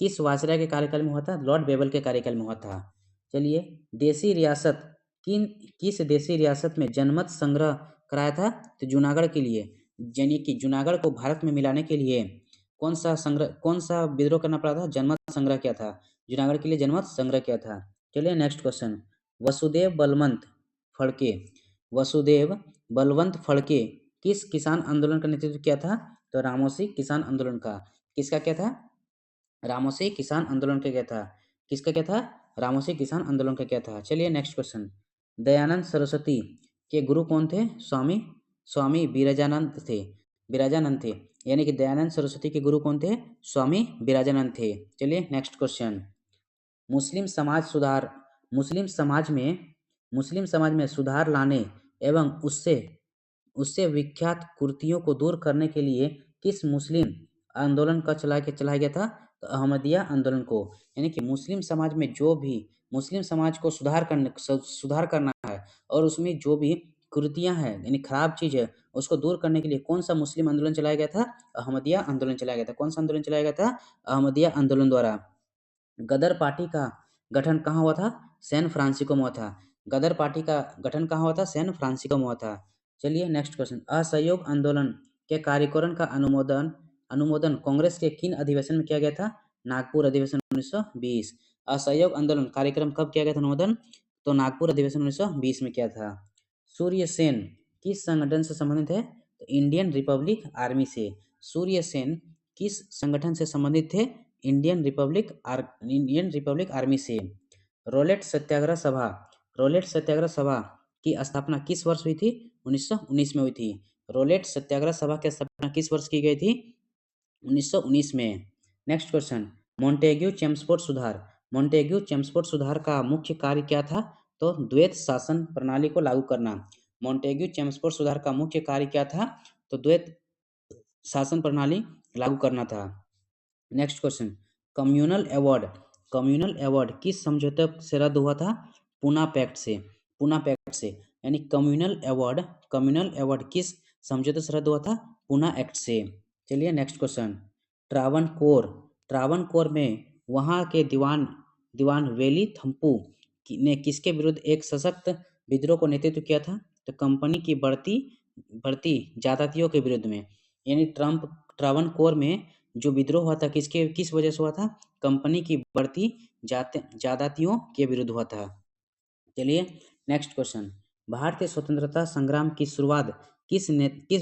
किस वायसराय के कार्यकाल में हुआ था? लॉर्ड बेबल के कार्यकाल में हुआ था। चलिए, देसी रियासत किस देसी रियासत में जनमत संग्रह कराया था? तो जूनागढ़ के लिए। यानी कि जूनागढ़ को भारत में मिलाने के लिए कौन सा विद्रोह करना पड़ा था? जनमत संग्रह किया था। जूनागढ़ के लिए जनमत संग्रह किया था। चलिए नेक्स्ट क्वेश्चन, फड़के वसुदेव बलवंत फड़के किस किसान आंदोलन का नेतृत्व किया था? तो रामोसी किसान आंदोलन का। किसका क्या था? रामोसी किसान आंदोलन का क्या था? किसका क्या था? रामोसी किसान आंदोलन का क्या था? चलिए नेक्स्ट क्वेश्चन, दयानंद सरस्वती के गुरु कौन थे? स्वामी विराजानंद थे। यानी कि दयानंद सरस्वती के गुरु कौन थे? स्वामी विराजानंद थे। चलिए नेक्स्ट क्वेश्चन, मुस्लिम समाज में सुधार लाने एवं उससे विख्यात कुरीतियों को दूर करने के लिए किस मुस्लिम आंदोलन का चलाया गया था? तो अहमदिया आंदोलन को। यानी कि मुस्लिम समाज को सुधार करना है और उसमें जो भी कुरीतियां हैं यानी खराब चीज है उसको दूर करने के लिए कौन सा मुस्लिम आंदोलन चलाया गया था? अहमदिया आंदोलन चलाया गया था। कौन सा आंदोलन चलाया गया था? अहमदिया आंदोलन द्वारा। गदर पार्टी का गठन कहाँ हुआ था? सैन फ्रांसिस्को में हुआ था। गदर पार्टी का गठन कहाँ हुआ था? सैन फ्रांसिस्को में हुआ था। चलिए नेक्स्ट क्वेश्चन, असहयोग आंदोलन के कार्यकरण का अनुमोदन अनुमोदन कांग्रेस के किन अधिवेशन में किया गया था? नागपुर अधिवेशन 1920। असहयोग आंदोलन कार्यक्रम कब किया गया था अनुमोदन? तो नागपुर अधिवेशन 1920 में किया था। सूर्य सेन किस संगठन से संबंधित है? तो इंडियन रिपब्लिक आर्मी से। सूर्य सेन किस संगठन से संबंधित थे? इंडियन रिपब्लिक आर्मी से। रोलेट सत्याग्रह सभा की स्थापना किस वर्ष हुई थी? 1919 में हुई थी। रोलेट सत्याग्रह सभा की स्थापना किस वर्ष की गई थी? 1919 में। नेक्स्ट क्वेश्चन, मोंटेग्यू चेम्सफोर्ड सुधार का मुख्य कार्य क्या था? तो द्वैत शासन प्रणाली को लागू करना। मोंटेग्यू चेम्सफोर्ड सुधार का मुख्य कार्य क्या था? तो द्वैत शासन प्रणाली लागू करना था। नेक्स्ट क्वेश्चन, कम्युनल अवार्ड किस समझौते से रद्द हुआ था? पूना पैक्ट से। यानी कम्युनल अवार्ड किस समझौते से रद्द हुआ था? पूना एक्ट से। चलिए नेक्स्ट क्वेश्चन, ट्रावनकोर में वहाँ के दीवान वेली थम्पू ने किसके विरुद्ध एक सशक्त विद्रोह को नेतृत्व किया था? तो कंपनी की बढ़ती ज्यादतियों के विरुद्ध में। यानी ट्रावनकोर में जो विद्रोह हुआ था किस वजह से हुआ था? कंपनी की बढ़ती ज्यादतियों के विरुद्ध हुआ था। चलिए नेक्स्ट क्वेश्चन, भारतीय स्वतंत्रता संग्राम की शुरुआत किस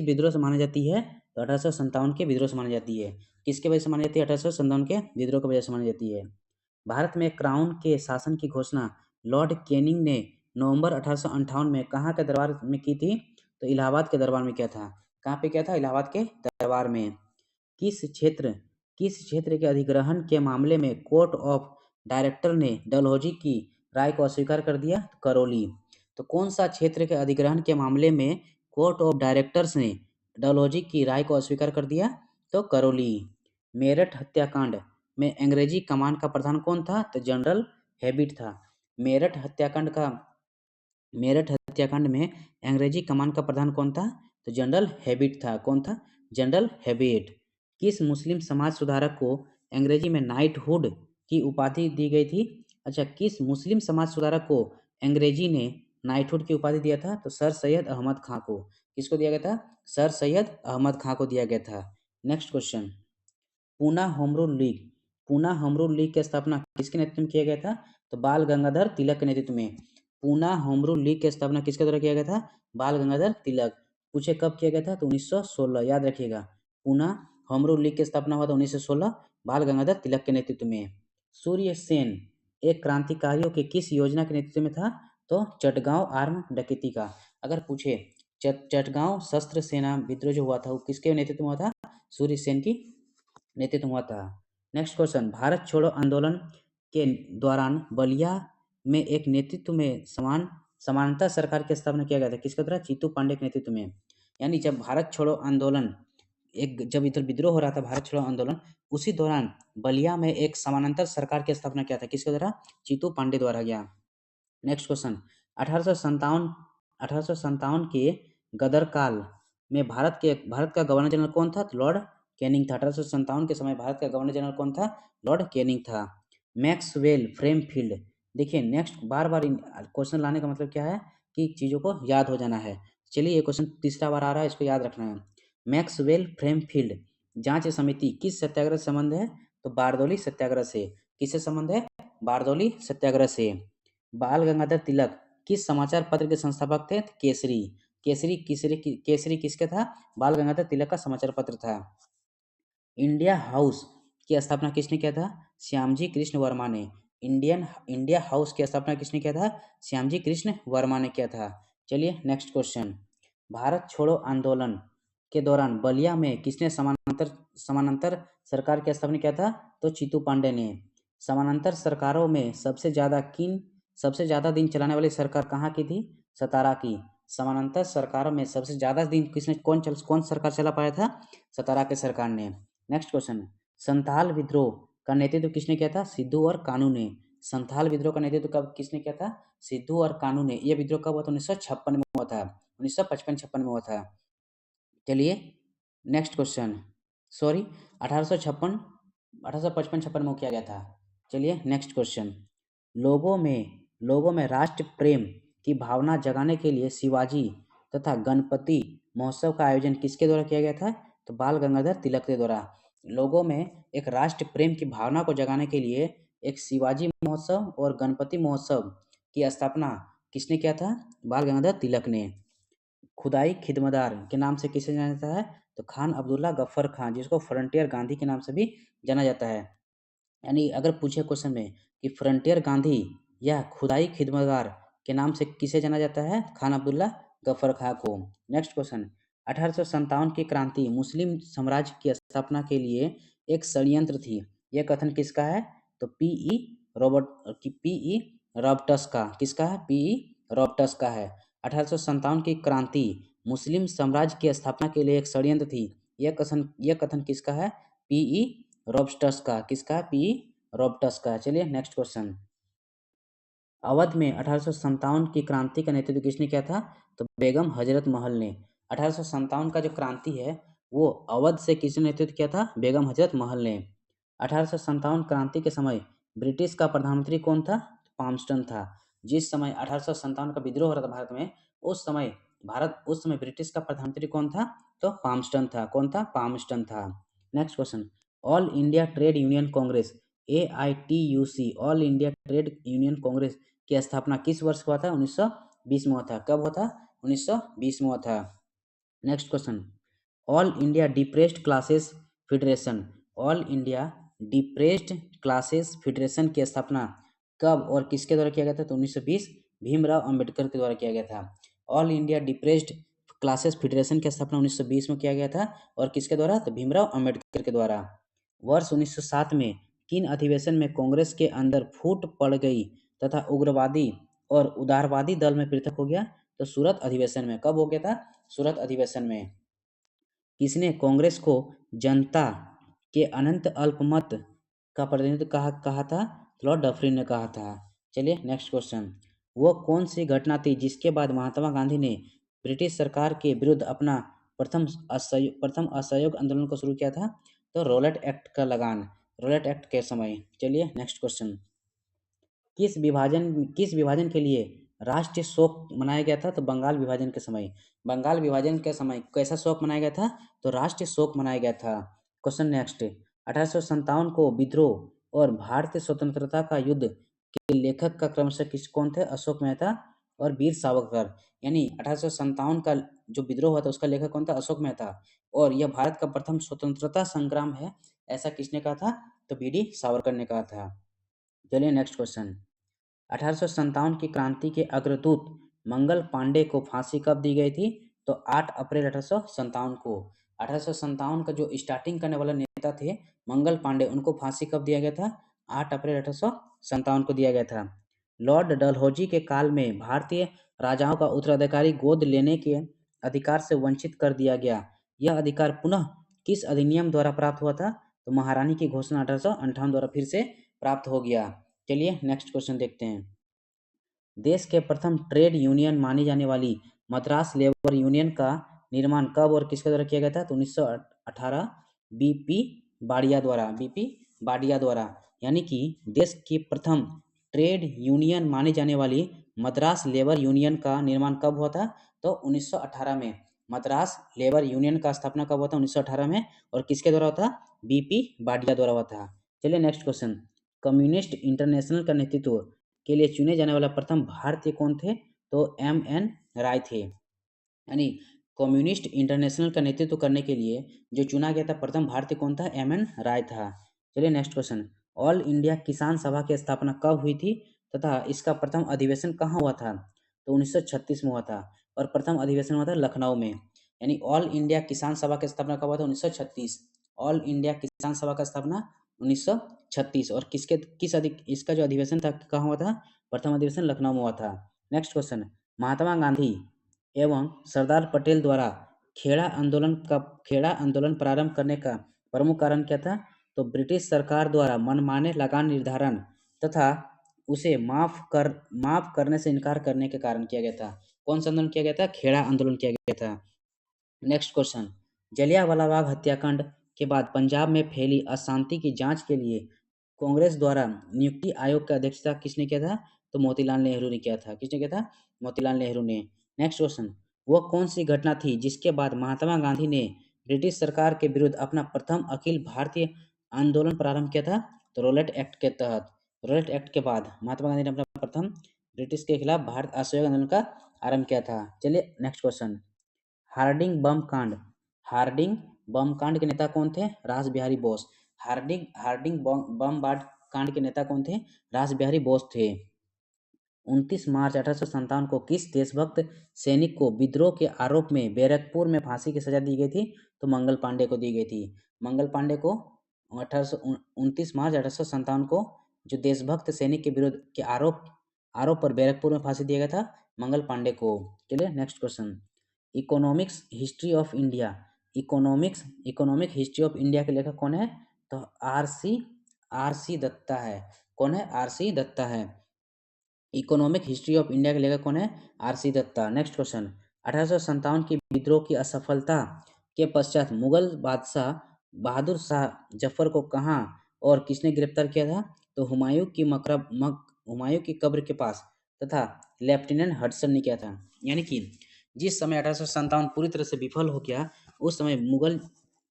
विद्रोह से मानी जाती है? तो 1857 के विद्रोह से मानी जाती है। किसके वजह से मानी जाती है? 1857 के विद्रोह की वजह से मानी जाती है। भारत में क्राउन के शासन की घोषणा लॉर्ड कैनिंग ने नवंबर 1858 में कहाँ के दरबार में की थी? तो इलाहाबाद के दरबार में किया था। कहाँ पे किया था? इलाहाबाद के दरबार में। किस क्षेत्र के अधिग्रहण के मामले में कोर्ट ऑफ डायरेक्टर ने डलहौजी की राय को अस्वीकार कर दिया? करौली। तो कौन सा क्षेत्र के अधिग्रहण के मामले में कोर्ट ऑफ डायरेक्टर्स ने डलहौजी की राय को अस्वीकार कर दिया? तो करौली। मेरठ हत्याकांड में अंग्रेजी कमान का प्रधान कौन था? तो जनरल हैबिट था। मेरठ हत्याकांड में अंग्रेजी कमान का प्रधान कौन था? तो जनरल हैबिट था। कौन था? General habit. किस मुस्लिम समाज सुधारक को अंग्रेजी में नाइटहुड की उपाधि दी गई थी? अच्छा, किस मुस्लिम समाज सुधारक को अंग्रेजी ने नाइटहुड की उपाधि दिया था? तो सर सैयद अहमद खां को। किसको दिया गया था? सर सैयद अहमद खां को दिया गया था। Next question, Poona home rule league की स्थापना किसके नेतृत्व में किया गया था? तो बाल गंगाधर तिलक के नेतृत्व में। पूना होम रूल लीग की स्थापना किसके द्वारा किया गया था? बाल गंगाधर तिलक। पूछे कब किया गया था? तो 1916। याद रखिएगा, पूना होम रूल लीग की स्थापना हुआ था 1916 बाल गंगाधर तिलक के नेतृत्व में। सूर्य सेन एक क्रांतिकारियों के किस योजना के नेतृत्व में था? तो चटगांव आर्म डकैती का। अगर पूछे चटगांव शस्त्र सेना विद्रोह जो हुआ था वो किसके नेतृत्व में हुआ था? सूर्य सेन की नेतृत्व हुआ था। नेक्स्ट क्वेश्चन, भारत छोड़ो आंदोलन के दौरान बलिया में एक नेतृत्व में समानता सरकार की स्थापना किया गया था। किसके द्वारा? जीतू पांडे के नेतृत्व में। यानी जब भारत छोड़ो आंदोलन जब इधर विद्रोह हो रहा था, भारत छोड़ो आंदोलन, उसी दौरान बलिया में एक समानांतर सरकार की स्थापना किया था। किसके द्वारा? जीतू पांडे द्वारा किया। नेक्स्ट क्वेश्चन, 1857 के गदर काल में भारत का गवर्नर जनरल कौन था? तो लॉर्ड कैनिंग था। 1857 के समय भारत का गवर्नर जनरल कौन था? लॉर्ड कैनिंग था। मैक्सवेल फ्रेम फील्ड, देखिए नेक्स्ट बार बार क्वेश्चन लाने का मतलब क्या है कि चीज़ों को याद हो जाना है। चलिए ये क्वेश्चन तीसरा बार आ रहा है, इसको याद रखना है। मैक्सवेल फ्रेम फील्ड जांच समिति किस सत्याग्रह से संबंध है? तो बारदौली सत्याग्रह से। किससे संबंध है? बारदौली सत्याग्रह से। बाल गंगाधर तिलक किस समाचार पत्र के संस्थापक थे? केसरी किसका था? बाल गंगाधर तिलक का समाचार पत्र था। इंडिया हाउस की स्थापना किसने किया था? श्यामजी कृष्ण वर्मा ने। इंडिया हाउस की स्थापना किसने किया था? श्यामजी कृष्ण वर्मा ने किया था। चलिए नेक्स्ट क्वेश्चन, भारत छोड़ो आंदोलन के दौरान बलिया में किसने समानांतर सरकार की स्थापना किया था? तो जीतू पांडे ने। समानांतर सरकारों में सबसे ज्यादा दिन चलाने वाली सरकार कहाँ की थी? सतारा की। समानांतर सरकारों में सबसे ज्यादा दिन कौन सरकार चला पाया था? सतारा के सरकार ने। नेक्स्ट क्वेश्चन, संथाल विद्रोह का नेतृत्व किसने किया था? सिद्धू और कानू ने। संथाल विद्रोह का नेतृत्व कब किसने किया था? सिद्धू और कानू ने। यह विद्रोह कब हुआ था? 1956 में हुआ था। 1955 में हुआ था। चलिए नेक्स्ट क्वेश्चन, सॉरी 1856 में किया गया था। चलिए नेक्स्ट क्वेश्चन, लोगों में राष्ट्र प्रेम की भावना जगाने के लिए शिवाजी तथा गणपति महोत्सव का आयोजन किसके द्वारा किया गया था? तो बाल गंगाधर तिलक के द्वारा। लोगों में एक राष्ट्र प्रेम की भावना को जगाने के लिए एक शिवाजी महोत्सव और गणपति महोत्सव की स्थापना किसने किया था? बाल गंगाधर तिलक ने। खुदाई खिदमतगार के नाम से किसे जाना जाता है? तो खान अब्दुल्ला गफ्फर खान, जिसको फ्रंटियर गांधी के नाम से भी जाना जाता है। यानी अगर पूछे क्वेश्चन में कि फ्रंटियर गांधी या खुदाई खिदमतगार के नाम से किसे जाना जाता है? खान अब्दुल्ला गफ्फर खां को। नेक्स्ट क्वेश्चन, 1857 की क्रांति मुस्लिम साम्राज्य की स्थापना के लिए एक षड्यंत्र थी, यह कथन किसका है? तो पीई रॉबर्टस का। किसका है? पीई रॉबर्टस का है। 1857 की क्रांति मुस्लिम साम्राज्य की स्थापना के लिए एक षड्यंत्र थी, यह कथन किसका है? पीई रॉबर्टस का। किसका? पीई रॉबर्टस का। चलिए नेक्स्ट क्वेश्चन, अवध में 1857 की क्रांति का नेतृत्व किसने किया था? तो बेगम हजरत महल ने। 1857 का जो क्रांति है वो अवध से किसने नेतृत्व किया था? बेगम हजरत महल ने। 1857 क्रांति के समय ब्रिटिश का प्रधानमंत्री कौन था? पामस्टन था। जिस समय 1857 का विद्रोह हो रहा था भारत में, उस समय ब्रिटिश का प्रधानमंत्री कौन था? तो पामस्टन था। कौन था? पामस्टन था। Next question, all India trade union Congress AITUC all India trade union Congress की स्थापना किस वर्ष हुआ था? 1920 में हुआ था। कब हुआ था? 1920 में हुआ था। Next question, all India depressed classes federation all India depressed classes federation की स्थापना कब और किसके द्वारा किया गया था? तो 1920 भीमराव अंबेडकर के द्वारा किया गया था। All India depressed classes federation की स्थापना 1920 में किया गया था और किसके द्वारा? तो भीमराव अंबेडकर के द्वारा। वर्ष 1907 में किन अधिवेशन में कांग्रेस के अंदर फूट पड़ गई तथा उग्रवादी और उदारवादी दल में पृथक हो गया? तो सूरत अधिवेशन में। कब हो गया था? सूरत अधिवेशन में। किसने कांग्रेस को जनता के अनंत अल्पमत का प्रतिनिधित्व कहा था? लॉर्ड डफरिन ने कहा था। चलिए नेक्स्ट क्वेश्चन, वो कौन सी घटना थी जिसके बाद महात्मा गांधी ने ब्रिटिश सरकार के विरुद्ध अपना प्रथम असहयोग आंदोलन को शुरू किया था? तो रॉलेट एक्ट का लगान, रॉलेट एक्ट के समय। चलिए नेक्स्ट क्वेश्चन, किस विभाजन के लिए राष्ट्रीय शोक मनाया गया था? तो बंगाल विभाजन के समय। बंगाल विभाजन के समय कैसा शोक मनाया गया था? तो राष्ट्रीय शोक मनाया गया था। क्वेश्चन नेक्स्ट, 1857 को विद्रोह और भारतीय स्वतंत्रता का युद्ध के लेखक का क्रमशः कौन थे? अशोक मेहता और वीर सावरकर। यानी 1857 का जो विद्रोह हुआ था उसका लेखक कौन था? अशोक मेहता। और यह भारत का प्रथम स्वतंत्रता संग्राम है, ऐसा किसने कहा था? तो BD सावरकर ने कहा था। चलिए नेक्स्ट क्वेश्चन, 1857 की क्रांति के अग्रदूत मंगल पांडे को फांसी कब दी गई थी? तो 8 अप्रैल 1857 को। 1857 का जो स्टार्टिंग करने वाला नेता थे मंगल पांडे, उनको फांसी कब दिया गया था? 8 अप्रैल 1857 को दिया गया था। लॉर्ड डलहौजी के काल में भारतीय राजाओं का उत्तराधिकारी गोद लेने के अधिकार से वंचित कर दिया गया। यह अधिकार पुनः किस अधिनियम द्वारा प्राप्त हुआ था? तो महारानी की घोषणा 1858 द्वारा फिर से प्राप्त हो गया। चलिए नेक्स्ट क्वेश्चन देखते हैं, देश के प्रथम ट्रेड यूनियन मानी जाने वाली मद्रास लेबर यूनियन का निर्माण कब और किसके द्वारा किया गया था? तो 1918 बीपी बाड़िया द्वारा। बीपी बाड़िया द्वारा। यानी कि देश की प्रथम ट्रेड यूनियन मानी जाने वाली मद्रास लेबर यूनियन का निर्माण कब हुआ था? तो 1918 में। मद्रास लेबर यूनियन का स्थापना कब हुआ था? 1918 में। और किसके द्वारा हुआ था? बीपी बाड़िया द्वारा हुआ था। चलिए नेक्स्ट क्वेश्चन, कम्युनिस्ट इंटरनेशनल का नेतृत्व के लिए चुने जाने वाला प्रथम भारतीय कौन थे? तो MN राय थे। यानी कम्युनिस्ट इंटरनेशनल का नेतृत्व करने के लिए जो चुना गया था प्रथम भारतीय कौन था? MN राय था। चलिए नेक्स्ट क्वेश्चन, ऑल इंडिया किसान सभा की स्थापना कब हुई थी तथा इसका प्रथम अधिवेशन कहाँ हुआ था? तो 1936 में हुआ था और प्रथम अधिवेशन हुआ था लखनऊ में। यानी ऑल इंडिया किसान सभा की स्थापना कब हुआ था? 1936। ऑल इंडिया किसान सभा का स्थापना 1936। और इसका जो अधिवेशन था कहाँ हुआ था? प्रथम अधिवेशन लखनऊ में हुआ था। नेक्स्ट क्वेश्चन, महात्मा गांधी एवं सरदार पटेल द्वारा खेड़ा आंदोलन प्रारंभ करने का प्रमुख कारण क्या था? तो ब्रिटिश सरकार द्वारा मनमाने लगान निर्धारण तथा उसे माफ करने से इनकार करने के कारण किया गया था। कौन सा आंदोलन किया गया था? खेड़ा आंदोलन किया गया था। नेक्स्ट क्वेश्चन, जलियांवाला बाग हत्याकांड के बाद पंजाब में फैली अशांति की जांच के लिए कांग्रेस द्वारा नियुक्ति आयोग की अध्यक्षता किसने किया था? तो मोतीलाल नेहरू ने किया था। किसने किया था? मोतीलाल नेहरू ने। नेक्स्ट क्वेश्चन, वह कौन सी घटना थी जिसके बाद महात्मा गांधी ने ब्रिटिश सरकार के विरुद्ध अपना प्रथम अखिल भारतीय आंदोलन प्रारंभ किया था? तो रोलेट एक्ट के तहत। रोलेट एक्ट के बाद महात्मा गांधी ने अपना प्रथम ब्रिटिश के खिलाफ भारत असहयोग आंदोलन का आरंभ किया था। चलिए नेक्स्ट क्वेश्चन, हार्डिंग बम कांड। हार्डिंग बम कांड के नेता कौन थे? रास बिहारी बोस। हार्डिंग हार्डिंग बम बाट कांड के नेता कौन थे? रास बिहारी बोस थे। 29 मार्च 1857 को किस देशभक्त सैनिक को विद्रोह के आरोप में बैरकपुर में फांसी की सजा दी गई थी? तो मंगल पांडे को दी गई थी। मंगल पांडे को 29 मार्च 1857 को जो देशभक्त सैनिक के विरुद्ध के आरोप पर बैरकपुर में फांसी दिया गया था, मंगल पांडे को। चलिए next question, economics history of India. Economic history of India के लेखक कौन है? तो आर सी दत्ता है। कौन है? आर.सी. दत्ता है। इकोनॉमिक हिस्ट्री ऑफ इंडिया के लेखक कौन है? आर.सी. दत्ता। नेक्स्ट क्वेश्चन, 1857 की विद्रोह की असफलता के पश्चात मुगल बादशाह बहादुर शाह जफर को कहाँ और किसने गिरफ्तार किया था? तो हुमायूं की कब्र के पास तथा लेफ्टिनेंट हडसन ने किया था। यानी कि जिस समय 1857 पूरी तरह से विफल हो गया, उस समय मुगल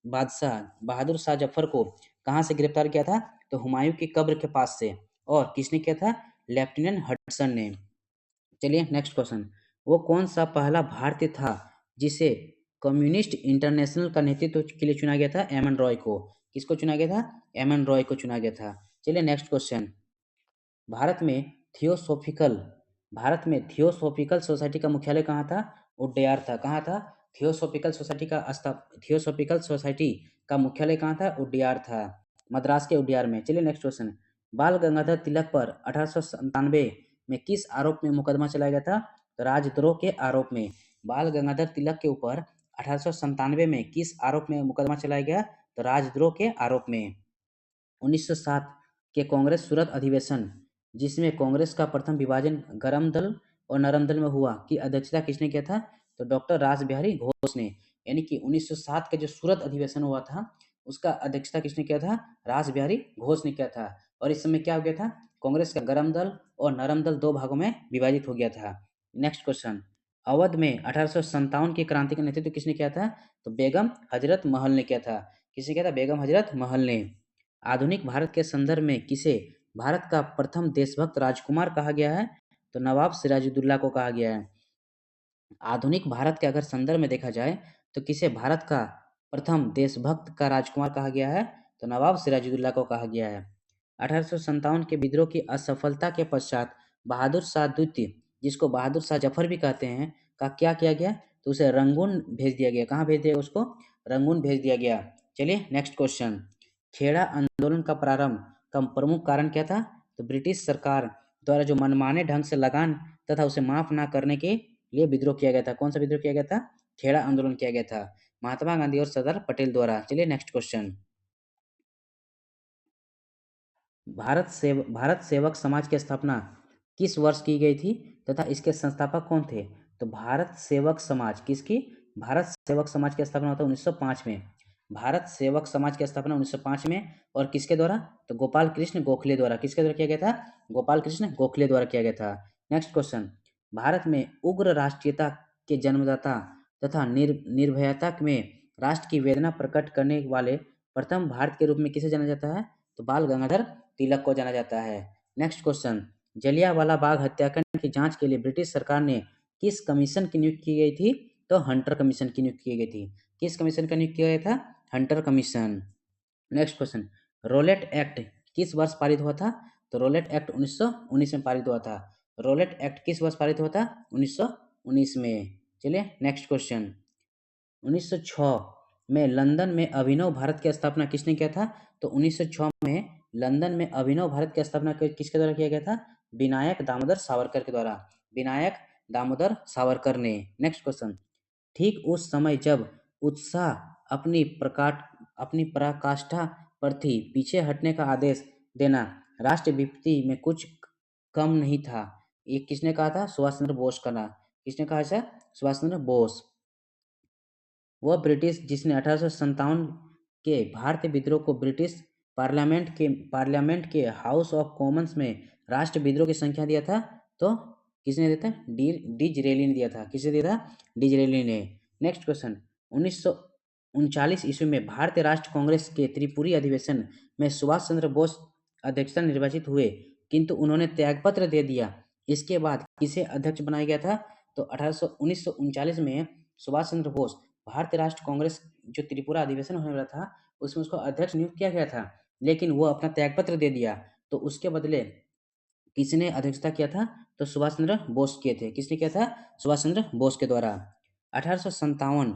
बादशाह बहादुर शाह जफर को कहाँ से गिरफ्तार किया था? तो हुमायूं की कब्र के पास से। और किसने किया था? लेफ्टिनेंट हडसन ने। चलिए नेक्स्ट क्वेश्चन, वो कौन सा पहला भारतीय था जिसे कम्युनिस्ट इंटरनेशनल का नेतृत्व के लिए चुना गया था? एम एन रॉय को। किसको चुना गया था? एम एन रॉय को चुना गया था। चलिए नेक्स्ट क्वेश्चन, भारत में थियोसोफिकल थियोसोफिकल सोसाइटी का मुख्यालय कहाँ था? उड्डयार था। कहाँ था? थियोसोफिकल सोसाइटी का मुख्यालय कहाँ था? उड्डयार था, मद्रास के उड्डयार में। चलिए नेक्स्ट क्वेश्चन, बाल गंगाधर तिलक पर 1897 में किस आरोप में मुकदमा चलाया गया था? तो राजद्रोह के आरोप में। बाल गंगाधर तिलक के ऊपर 1897 में किस आरोप में मुकदमा चलाया गया? तो राजद्रोह के आरोप में। 1907 के कांग्रेस सूरत अधिवेशन, जिसमें कांग्रेस का प्रथम विभाजन गरम दल और नरम दल में हुआ, की अध्यक्षता किसने किया था? तो डॉक्टर रास बिहारी घोष ने। यानी कि 1907 का जो सूरत अधिवेशन हुआ था, उसका अध्यक्षता किसने किया था? रास बिहारी घोष ने किया था। और इस समय क्या हो गया था? कांग्रेस का गरम दल और नरम दल दो भागों में विभाजित हो गया था। नेक्स्ट क्वेश्चन, अवध में 1857 की क्रांति का नेतृत्व किसने किया था? तो बेगम हजरत महल ने किया था। किसने किया था? बेगम हजरत महल ने। आधुनिक भारत के संदर्भ में किसे भारत का प्रथम देशभक्त राजकुमार कहा गया है? तो नवाब सिराजुद्दौला को कहा गया है। आधुनिक भारत के अगर संदर्भ में देखा जाए तो किसे भारत का प्रथम देशभक्त का राजकुमार कहा गया है? तो नवाब सिराजुद्दौला को कहा गया है। 1857 के विद्रोह की असफलता के पश्चात बहादुर शाह द्वितीय, जिसको बहादुर शाह जफर भी कहते हैं, का क्या किया गया? तो उसे रंगून भेज दिया गया। कहाँ भेज दिया उसको? रंगून भेज दिया गया। चलिए नेक्स्ट क्वेश्चन, खेड़ा आंदोलन का प्रारंभ का प्रमुख कारण क्या था? तो ब्रिटिश सरकार द्वारा जो मनमाने ढंग से लगान तथा उसे माफ ना करने के लिए विद्रोह किया गया था। कौन सा विद्रोह किया गया था? खेड़ा आंदोलन किया गया था, महात्मा गांधी और सरदार पटेल द्वारा। चलिए नेक्स्ट क्वेश्चन, भारत सेवक समाज की स्थापना किस वर्ष की गई थी तथा इसके संस्थापक कौन थे? तो भारत सेवक समाज किसकी? भारत सेवक समाज की स्थापना होता है 1905 में। भारत सेवक समाज की स्थापना 1905 में। और किसके द्वारा? तो गोपाल कृष्ण गोखले द्वारा। किसके द्वारा किया गया था? गोपाल कृष्ण गोखले द्वारा किया गया था। नेक्स्ट क्वेश्चन, भारत में उग्र राष्ट्रीयता के जन्मदाता तथा निर्भयता में राष्ट्र की वेदना प्रकट करने वाले प्रथम भारत के रूप में किसे जाना जाता है? तो बाल गंगाधर तिलक को जाना जाता है। नेक्स्ट क्वेश्चन, जलियांवाला बाग हत्याकांड की जांच के लिए ब्रिटिश सरकार ने किस कमीशन की नियुक्ति की गई थी? तो हंटर कमीशन की नियुक्ति की गई थी। किस कमीशन का नियुक्ति किया गया था? Hunter commission. Next question, Rowlatt act किस वर्ष पारित हुआ था? तो रोलेट एक्ट 1919 में पारित हुआ था। रोलेट एक्ट किस वर्ष पारित हुआ था? 1919 में। चलिए नेक्स्ट क्वेश्चन, 1906 में लंदन में अभिनव भारत की स्थापना किसने किया था? तो 1906 में लंदन में अभिनव भारत की स्थापना किसके द्वारा किया गया था? विनायक दामोदर सावरकर के द्वारा। विनायक दामोदर सावरकर ने। नेक्स्ट क्वेश्चन, ठीक उस समय जब उत्साह अपनी पराकाष्ठा पर थी, पीछे हटने का आदेश देना राष्ट्र विपत्ति में कुछ कम नहीं था, ये किसने कहा था? सुभाष चंद्र बोस का ना। किसने कहा ऐसा? सुभाष चंद्र बोस। वह ब्रिटिश जिसने 1857 के भारतीय विद्रोह को ब्रिटिश पार्लियामेंट के हाउस ऑफ कॉमन्स में राष्ट्र विद्रोह की संख्या दिया था, तो किसने दिया था? डिजरेली ने दिया था। किसने दिया था? डिजरेली ने। नेक्स्ट क्वेश्चन, 1939 ईस्वी में भारतीय राष्ट्र कांग्रेस के त्रिपुरी अधिवेशन में सुभाष चंद्र बोस अध्यक्षता निर्वाचित हुए, किंतु उन्होंने त्यागपत्र दे दिया। इसके बाद किसे अध्यक्ष बनाया गया था? तो 1939 में सुभाष चंद्र बोस, भारतीय राष्ट्र कांग्रेस जो त्रिपुरा अधिवेशन होने वाला था उसमें उसको अध्यक्ष नियुक्त किया गया था, लेकिन वो अपना त्यागपत्र दे दिया, तो उसके बदले किसने अध्यक्षता किया था? तो सुभाष चंद्र बोस किए थे। किसने किया था? सुभाष चंद्र बोस के द्वारा। 1857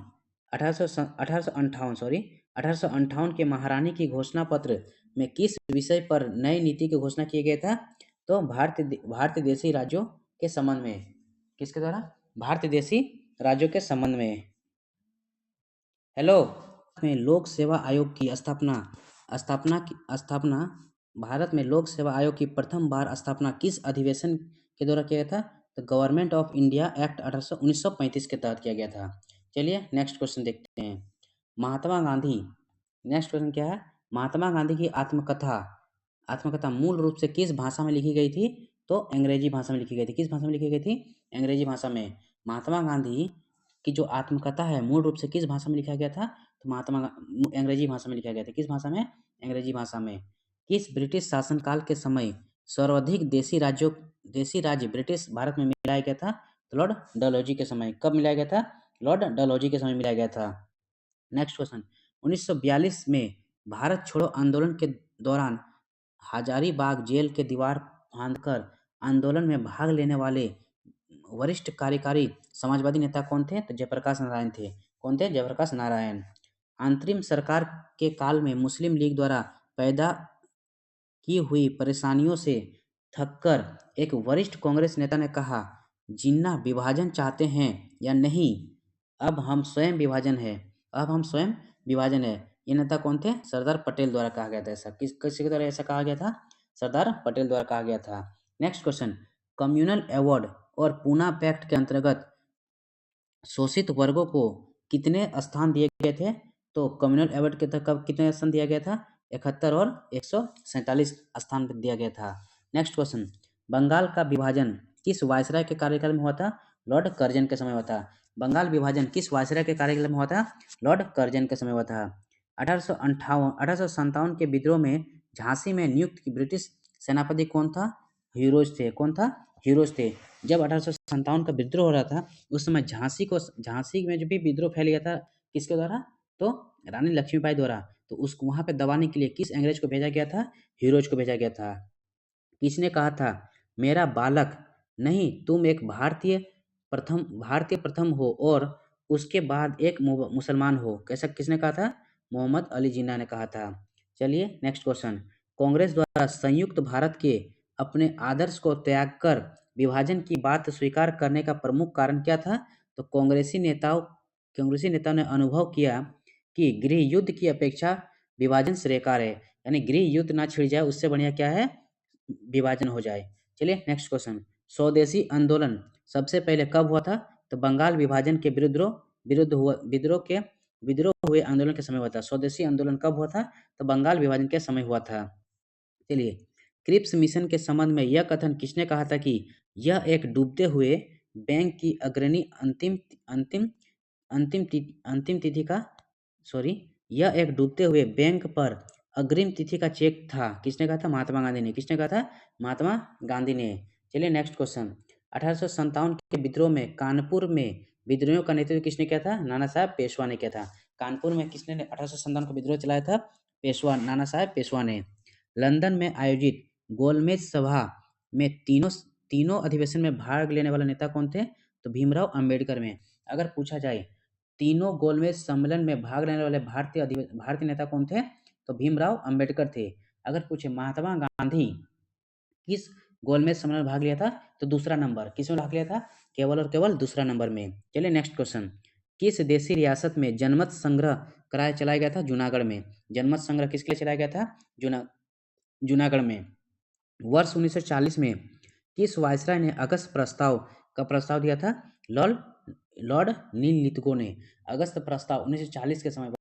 1858 सॉरी 1858 के महारानी की घोषणा पत्र में किस विषय पर नई नीति की घोषणा किया गया था? तो भारतीय देशी राज्यों के संबंध में। किसके द्वारा? भारतीय देशी राज्यों के संबंध में। हेलो, में लोक सेवा आयोग की स्थापना भारत में लोक सेवा आयोग की प्रथम बार स्थापना किस अधिवेशन के द्वारा किया गया था? तो गवर्नमेंट ऑफ इंडिया एक्ट 1935 के तहत किया गया था। चलिए नेक्स्ट क्वेश्चन देखते हैं। महात्मा गांधी, नेक्स्ट क्वेश्चन क्या है? महात्मा गांधी की आत्मकथा मूल रूप से किस भाषा में लिखी गई थी? तो अंग्रेजी भाषा में लिखी गई थी। किस भाषा में लिखी गई थी? अंग्रेजी भाषा में। महात्मा गांधी की जो आत्मकथा है मूल रूप से किस भाषा में लिखा गया था? तो अंग्रेजी भाषा में लिखा गया था। किस भाषा में? अंग्रेजी भाषा में। किस ब्रिटिश शासनकाल के समय सर्वाधिक देशी राज्य ब्रिटिश भारत में मिलाया गया था? तो लॉर्ड डलहौजी के समय। कब मिलाया गया था? लॉर्ड डलहौजी के समय मिलाया गया था। नेक्स्ट क्वेश्चन, 1942 में भारत छोड़ो आंदोलन के दौरान हजारीबाग जेल के दीवार फांदकर आंदोलन में भाग लेने वाले वरिष्ठ कार्यकारी समाजवादी नेता कौन थे? तो जयप्रकाश नारायण थे। कौन थे? जयप्रकाश नारायण। अंतरिम सरकार के काल में मुस्लिम लीग द्वारा पैदा की हुई परेशानियों से थककर एक वरिष्ठ कांग्रेस नेता ने कहा, जिन्ना विभाजन चाहते हैं या नहीं, अब हम स्वयं विभाजन है। ये नेता कौन थे? सरदार पटेल द्वारा कहा गया था। ऐसा किसके द्वारा ऐसा कहा गया था? सरदार पटेल द्वारा कहा गया था। नेक्स्ट क्वेश्चन, कम्युनल अवार्ड और पूना पैक्ट के अंतर्गत शोषित वर्गों को कितने स्थान दिए गए थे? तो कम्युनल अवार्ड के तहत कितने स्थान दिया गया था? 71 और 147 स्थान दिया गया था। नेक्स्ट क्वेश्चन, बंगाल का विभाजन किस वायसराय के कार्यकाल में हुआ था? लॉर्ड कर्जन के समय हुआ था। बंगाल विभाजन किस वायसराय के कार्यकाल में हुआ था? लॉर्ड कर्जन के समय हुआ था। 1857 के विद्रोह में झांसी में नियुक्त ब्रिटिश सेनापति कौन था? ह्यूरोज थे। कौन था? ह्यूरोज थे। जब 1857 का विद्रोह हो रहा था उस समय झांसी में जो भी विद्रोह फैल गया था, किसके द्वारा? तो रानी लक्ष्मीबाई द्वारा। तो उसको वहां पे दबाने के लिए किस अंग्रेज को भेजा गया था? ह्यूरोज को भेजा गया था। किसने कहा था, मेरा बालक नहीं, तुम एक भारतीय प्रथम हो और उसके बाद एक मुसलमान हो? कैसा किसने कहा था? मोहम्मद अली जिन्ना ने कहा था। चलिए नेक्स्ट क्वेश्चन, कांग्रेस द्वारा संयुक्त भारत के अपने आदर्श को त्याग कर विभाजन की बात स्वीकार करने का प्रमुख कारण क्या था? तो कांग्रेसी नेताओं ने अनुभव किया कि गृह युद्ध की अपेक्षा विभाजन श्रेयकार है, यानी गृह युद्ध ना छिड़ जाए उससे बढ़िया क्या है? विभाजन हो जाए। चलिए नेक्स्ट क्वेश्चन, स्वदेशी आंदोलन सबसे पहले कब हुआ था? तो बंगाल विभाजन के विद्रोह हुए आंदोलन के समय हुआ था। स्वदेशी आंदोलन कब हुआ था? तो बंगाल विभाजन के समय हुआ था। चलिए, क्रिप्स मिशन के संबंध में यह कथन किसने कहा था कि यह एक डूबते हुए बैंक की अग्रणी अंतिम तिथि का यह एक डूबते हुए बैंक पर अग्रिम तिथि का चेक था? किसने कहा था? महात्मा गांधी ने। किसने कहा था? महात्मा गांधी ने। चलिए नेक्स्ट क्वेश्चन, 1857 के विद्रोह में कानपुर में विद्रोहियों का नेतृत्व किसने किया था? नाना साहब पेशवा ने किया था। कानपुर में किसने 1857 का विद्रोह चलाया था? नाना साहब पेशवा ने। लंदन में आयोजित गोलमेज सभा में तीनों अधिवेशन में भाग लेने वाला नेता कौन थे? तो भीमराव अंबेडकर में। अगर पूछा जाए तीनों गोलमेज सम्मेलन में भाग लेने वाले भारतीय नेता कौन थे? तो भीमराव अंबेडकर थे। अगर पूछे महात्मा गांधी किस गोलमेज सम्मेलन में भाग लिया था? तो दूसरा नंबर। किस में भाग लिया था? केवल और केवल दूसरा नंबर में। चलिए नेक्स्ट क्वेश्चन, किस देशी रियासत में जनमत संग्रह चलाया गया था? जूनागढ़ में। जनमत संग्रह किसके लिए चलाया गया था? जूनागढ़ में। वर्ष 1940 में किस वायसराय ने अगस्त प्रस्ताव का प्रस्ताव दिया था? लॉर्ड नील लिथगो ने। अगस्त प्रस्ताव 1940 के समय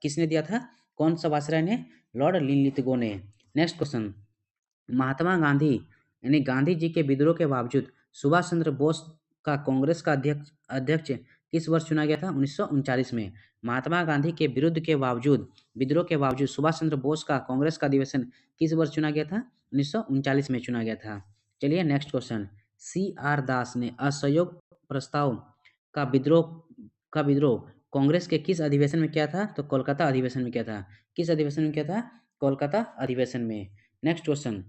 किसने दिया था? कौन सा वायसराय ने? लॉर्ड लिनलिथगो ने। नेक्स्ट क्वेश्चन, महात्मा गांधी यानी गांधी जी के विद्रोह के बावजूद सुभाष चंद्र बोस का कांग्रेस का अध्यक्ष अध्यक्ष किस वर्ष चुना गया था? 1939 में। महात्मा गांधी के विद्रोह के बावजूद सुभाष चंद्र बोस का कांग्रेस का अधिवेशन किस वर्ष चुना गया था? 1939 में चुना गया था। चलिए नेक्स्ट क्वेश्चन, CR दास ने असहयोग प्रस्ताव का विद्रोह कांग्रेस के किस अधिवेशन में किया था? तो कोलकाता अधिवेशन में किया था। किस अधिवेशन में किया था? कोलकाता अधिवेशन में। नेक्स्ट क्वेश्चन,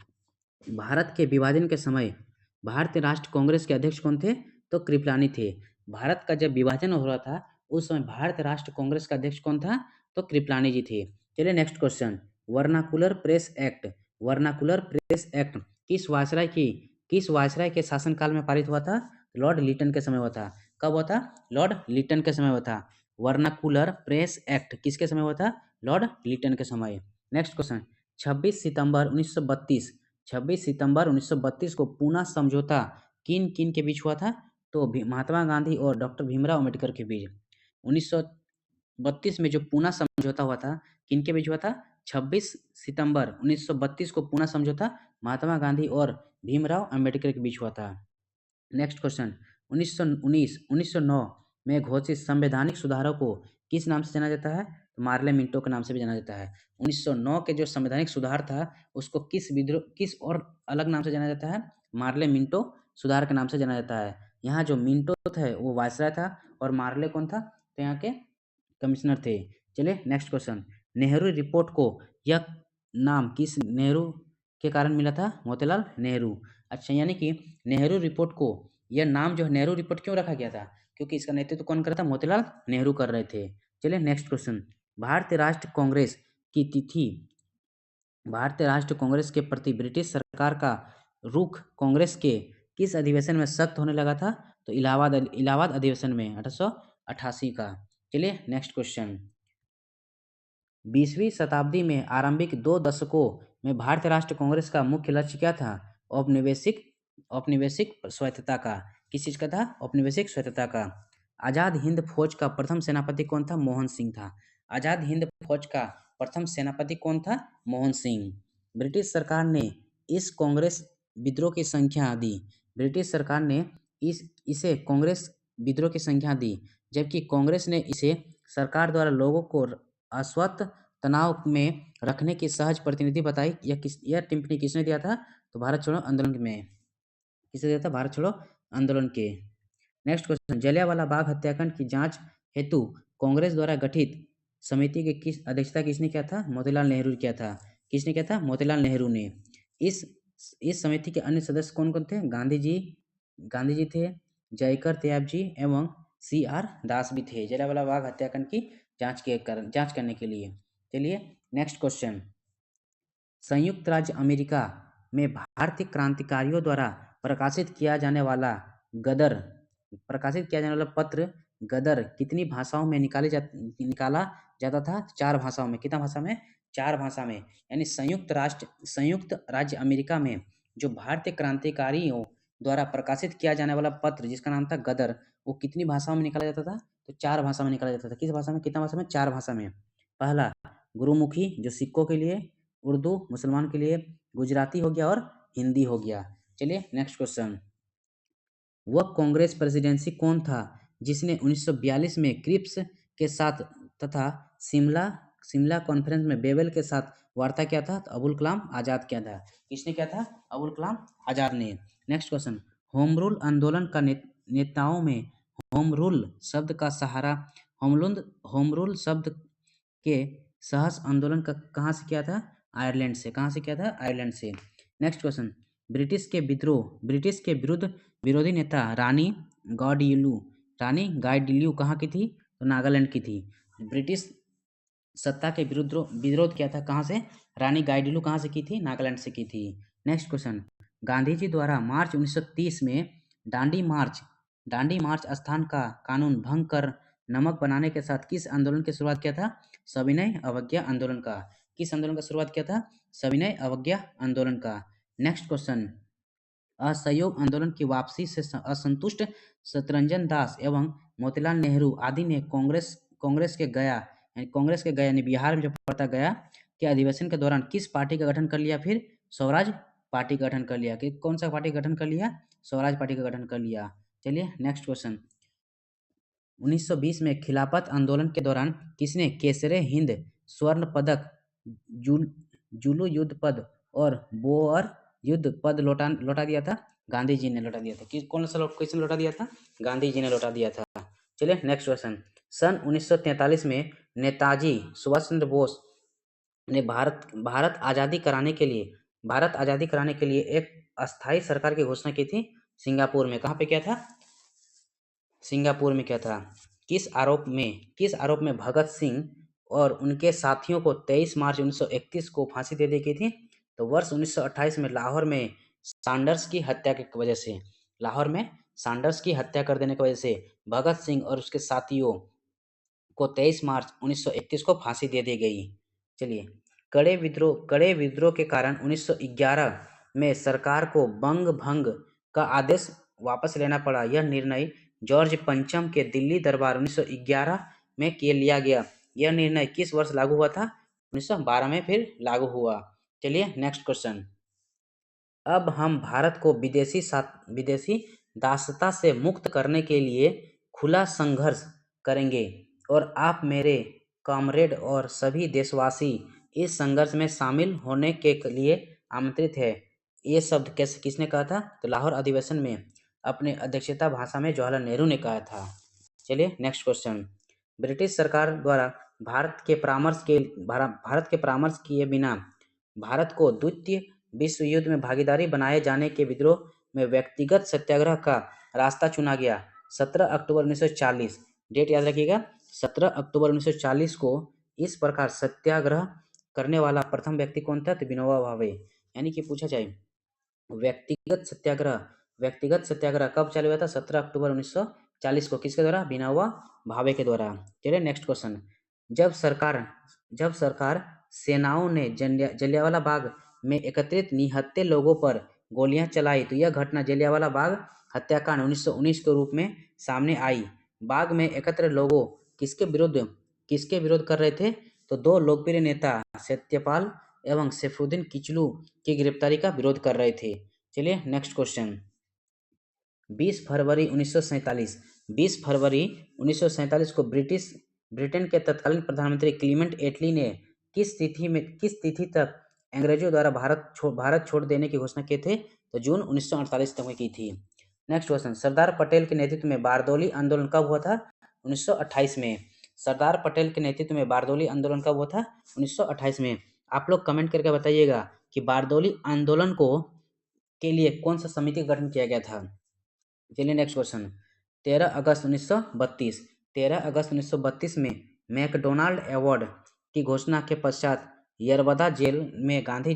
भारत के विभाजन के समय भारतीय राष्ट्र कांग्रेस के अध्यक्ष कौन थे? तो कृपलानी थे। भारत का जब विभाजन हो रहा था उस समय भारतीय राष्ट्र कांग्रेस का अध्यक्ष कौन था? तो कृपलानी जी थे। चलिए next question, vernacular press act किस वायसराय के शासनकाल में पारित हुआ था? लॉर्ड लिटन के समय हुआ था। कब हुआ था? लॉर्ड लिटन के समय हुआ था। वर्नाकुलर प्रेस एक्ट किसके समय हुआ था? लॉर्ड लिटन के समय। नेक्स्ट क्वेश्चन, 26 सितंबर 1932 को पूना समझौता किन किन के बीच हुआ था? तो महात्मा गांधी और डॉक्टर भीमराव अम्बेडकर के बीच। 1932 में जो पूना समझौता हुआ था किन के बीच हुआ था? 26 सितंबर 1932 को पूना समझौता महात्मा गांधी और भीमराव अम्बेडकर के बीच हुआ था। नेक्स्ट क्वेश्चन, 1909 में घोषित संवैधानिक सुधारों को किस नाम से जाना जाता है? तो मार्ले मिंटो के नाम से भी जाना जाता है। 1909 के जो संवैधानिक सुधार था उसको किस और अलग नाम से जाना जाता है? मार्ले मिंटो सुधार के नाम से जाना जाता है। यहाँ जो मिंटो थे वो वायसराय था और मार्ले कौन था? तो यहाँ के कमिश्नर थे। चलिए नेक्स्ट क्वेश्चन, नेहरू रिपोर्ट को यह नाम किस नेहरू के कारण मिला था? मोतीलाल नेहरू। अच्छा, यानी कि नेहरू रिपोर्ट को यह नाम जो है नेहरू रिपोर्ट क्यों रखा गया था? क्योंकि इसका नेतृत्व कौन कर रहा था? मोतीलाल नेहरू कर रहे थे। चलिए नेक्स्ट क्वेश्चन, भारतीय राष्ट्र कांग्रेस की तिथि भारतीय राष्ट्र कांग्रेस के प्रति ब्रिटिश सरकार का रुख कांग्रेस के किस अधिवेशन में सख्त होने लगा था? तो इलाहाबाद अधिवेशन में 1888 का। चलिए नेक्स्ट क्वेश्चन, 20वीं शताब्दी में आरंभिक 2 दशकों में भारतीय राष्ट्र कांग्रेस का मुख्य लक्ष्य क्या था? औपनिवेशिक स्वायत्तता का। किस चीज का था? औपनिवेशिक स्वायत्तता का। आजाद हिंद फौज का प्रथम सेनापति कौन था? मोहन सिंह था। आजाद हिंद फौज का प्रथम सेनापति कौन था? मोहन सिंह। ब्रिटिश सरकार ने इस कांग्रेस विद्रोह की संख्या दी। ब्रिटिश सरकार ने इसे कांग्रेस विद्रोह की संख्या दी, जबकि कांग्रेस ने इसे सरकार द्वारा लोगों को अस्वस्थ तनाव में रखने की सहज प्रतिनिधि बताई। यह टिप्पणी किसने दिया था? तो भारत छोड़ो आंदोलन में। किसने दिया था? भारत छोड़ो आंदोलन के। नेक्स्ट क्वेश्चन, जलियांवाला बाग हत्याकांड की जांच हेतु कांग्रेस द्वारा गठित समिति की अध्यक्षता किसने किया था? मोतीलाल नेहरू ने किया था। किसने किया था? मोतीलाल नेहरू ने। इस समिति के अन्य सदस्य कौन कौन थे? गांधी जी थे, जयकर त्याब जी एवं CR दास भी थे, जलियांवाला बाग हत्याकांड की जांच करने के लिए। चलिए नेक्स्ट क्वेश्चन, संयुक्त राज्य अमेरिका में भारतीय क्रांतिकारियों द्वारा प्रकाशित किया जाने वाला पत्र गदर कितनी भाषाओं में निकाला जाता था? 4 भाषाओं में। कितना भाषा में? 4 भाषा में। यानी संयुक्त राज्य अमेरिका में जो भारतीय क्रांतिकारियों द्वारा प्रकाशित किया जाने वाला पत्र जिसका नाम था गदर, वो कितनी भाषाओं में निकाला जाता था? तो 4 भाषा में निकाला जाता था। किस भाषा में? कितना भाषा में? 4 भाषा में। पहला गुरुमुखी जो सिखों के लिए, उर्दू मुसलमान के लिए, गुजराती हो गया और हिंदी हो गया। चलिए नेक्स्ट क्वेश्चन, वह कांग्रेस प्रेसिडेंसी कौन था जिसने 1942 में क्रिप्स के साथ तथा शिमला कॉन्फ्रेंस में बेवेल के साथ वार्ता किया था? तो अबुल कलाम आजाद किया था। किसने किया था? अबुल कलाम आजाद ने। नेक्स्ट क्वेश्चन, होम रूल आंदोलन का नेताओं में होम रूल शब्द का सहारा होम रूल शब्द के सहस आंदोलन का कहाँ से किया था? आयरलैंड से। कहाँ से किया था? आयरलैंड से। नेक्स्ट क्वेश्चन, ब्रिटिश के विरुद्ध विरोधी नेता रानी गाइडिल्यू कहाँ की थी? तो नागालैंड की थी। ब्रिटिश सत्ता के विरोध किया था कहाँ से? रानी गाइडिल्यू कहाँ से की थी? नागालैंड से की थी। नेक्स्ट क्वेश्चन, गांधी जी द्वारा मार्च 1930 में दांडी मार्च स्थान का कानून भंग कर नमक बनाने के साथ किस आंदोलन की शुरुआत किया था? सविनय अवज्ञा आंदोलन का। किस आंदोलन का शुरुआत किया था? सविनय अवज्ञा आंदोलन का। नेक्स्ट क्वेश्चन, असहयोग आंदोलन की वापसी से असंतुष्ट सतरंजन दास एवं मोतीलाल नेहरू आदि ने कांग्रेस के गया यानी कांग्रेस के गया यानी बिहार में जो पड़ता गया के अधिवेशन के दौरान किस पार्टी का गठन कर लिया, फिर स्वराज पार्टी का गठन कर लिया। कि कौन सा पार्टी का गठन कर लिया, स्वराज पार्टी का गठन कर लिया। चलिए नेक्स्ट क्वेश्चन। 1920 में खिलाफत आंदोलन के दौरान किसने केसरे हिंद स्वर्ण पदक, जुलू युद्ध पद और बोअर युद्ध पद लौटा दिया था? गांधी जी ने लौटा दिया था। कौन सा क्वेश्चन लौटा दिया था? गांधी जी ने लौटा दिया था। चलिए नेक्स्ट क्वेश्चन। सन 1943 में नेताजी सुभाष चंद्र बोस ने भारत आज़ादी कराने के लिए एक अस्थाई सरकार की घोषणा की थी सिंगापुर में। कहाँ पे किया था? सिंगापुर में किया था। किस आरोप में भगत सिंह और उनके साथियों को 23 मार्च 1931 को फांसी दे दी गई थी? तो वर्ष 1928 में लाहौर में सैंडर्स की हत्या की वजह से, लाहौर में सैंडर्स की हत्या कर देने की वजह से भगत सिंह और उसके साथियों को 23 मार्च 1931 को फांसी दे दी गई। चलिए, कड़े विद्रोह के कारण 1911 में सरकार को बंग भंग का आदेश वापस लेना पड़ा। यह निर्णय जॉर्ज पंचम के दिल्ली दरबार 1911 में लिया गया। यह निर्णय किस वर्ष लागू हुआ था? 1912 में फिर लागू हुआ। चलिए नेक्स्ट क्वेश्चन। अब हम भारत को विदेशी दासता से मुक्त करने के लिए खुला संघर्ष करेंगे और आप मेरे कॉमरेड और सभी देशवासी इस संघर्ष में शामिल होने के लिए आमंत्रित है। ये शब्द किसने कहा था? तो लाहौर अधिवेशन में अपने अध्यक्षता भाषण में जवाहरलाल नेहरू ने कहा था। चलिए नेक्स्ट क्वेश्चन। ब्रिटिश सरकार द्वारा भारत के परामर्श किए बिना भारत को द्वितीय विश्व युद्ध में भागीदारी बनाए जाने के विद्रोह में व्यक्तिगत सत्याग्रह का रास्ता चुना गया। 17 अक्टूबर 1940, डेट याद रखिएगा, 17 अक्टूबर 1940 को इस प्रकार सत्याग्रह करने वाला प्रथम व्यक्ति कौन था? तो विनोबा भावे। यानी कि पूछा जाए व्यक्तिगत सत्याग्रह कब चालू हुआ था? 17 अक्टूबर 1940 को। किसके द्वारा? विनोबा भावे के द्वारा। चलिए नेक्स्ट क्वेश्चन। जब सरकार सेनाओं ने जलियांवाला बाग में एकत्रित निहत्थे लोगों पर गोलियां चलाई तो यह घटना जलियांवाला बाग हत्याकांड 1919 के रूप में सामने आई। बाग में एकत्र लोगों किसके विरोध कर रहे थे? तो दो लोकप्रिय नेता सत्यपाल एवं सैफुद्दीन किचलू की गिरफ्तारी का विरोध कर रहे थे। चलिए नेक्स्ट क्वेश्चन। 20 फरवरी 1947 को ब्रिटेन के तत्कालीन प्रधानमंत्री क्लीमेंट एटली ने किस तिथि तक अंग्रेजों द्वारा भारत छोड़ देने की घोषणा की थी? तो जून 1948 तक में की थी। Next question. सरदार पटेल के नेतृत्व में बारदौली आंदोलन कब हुआ था? 1928 में। सरदार पटेल के नेतृत्व में बारदौली आंदोलन कब हुआ था? 1928 में। आप लोग कमेंट करके बताइएगा कि बारदौली आंदोलन के लिए कौन सा समिति का गठन किया गया था। चलिए नेक्स्ट क्वेश्चन। 13 अगस्त 1932 में मैकडोनाल्ड अवार्ड की घोषणा के पश्चात यरबदा जेल में गांधी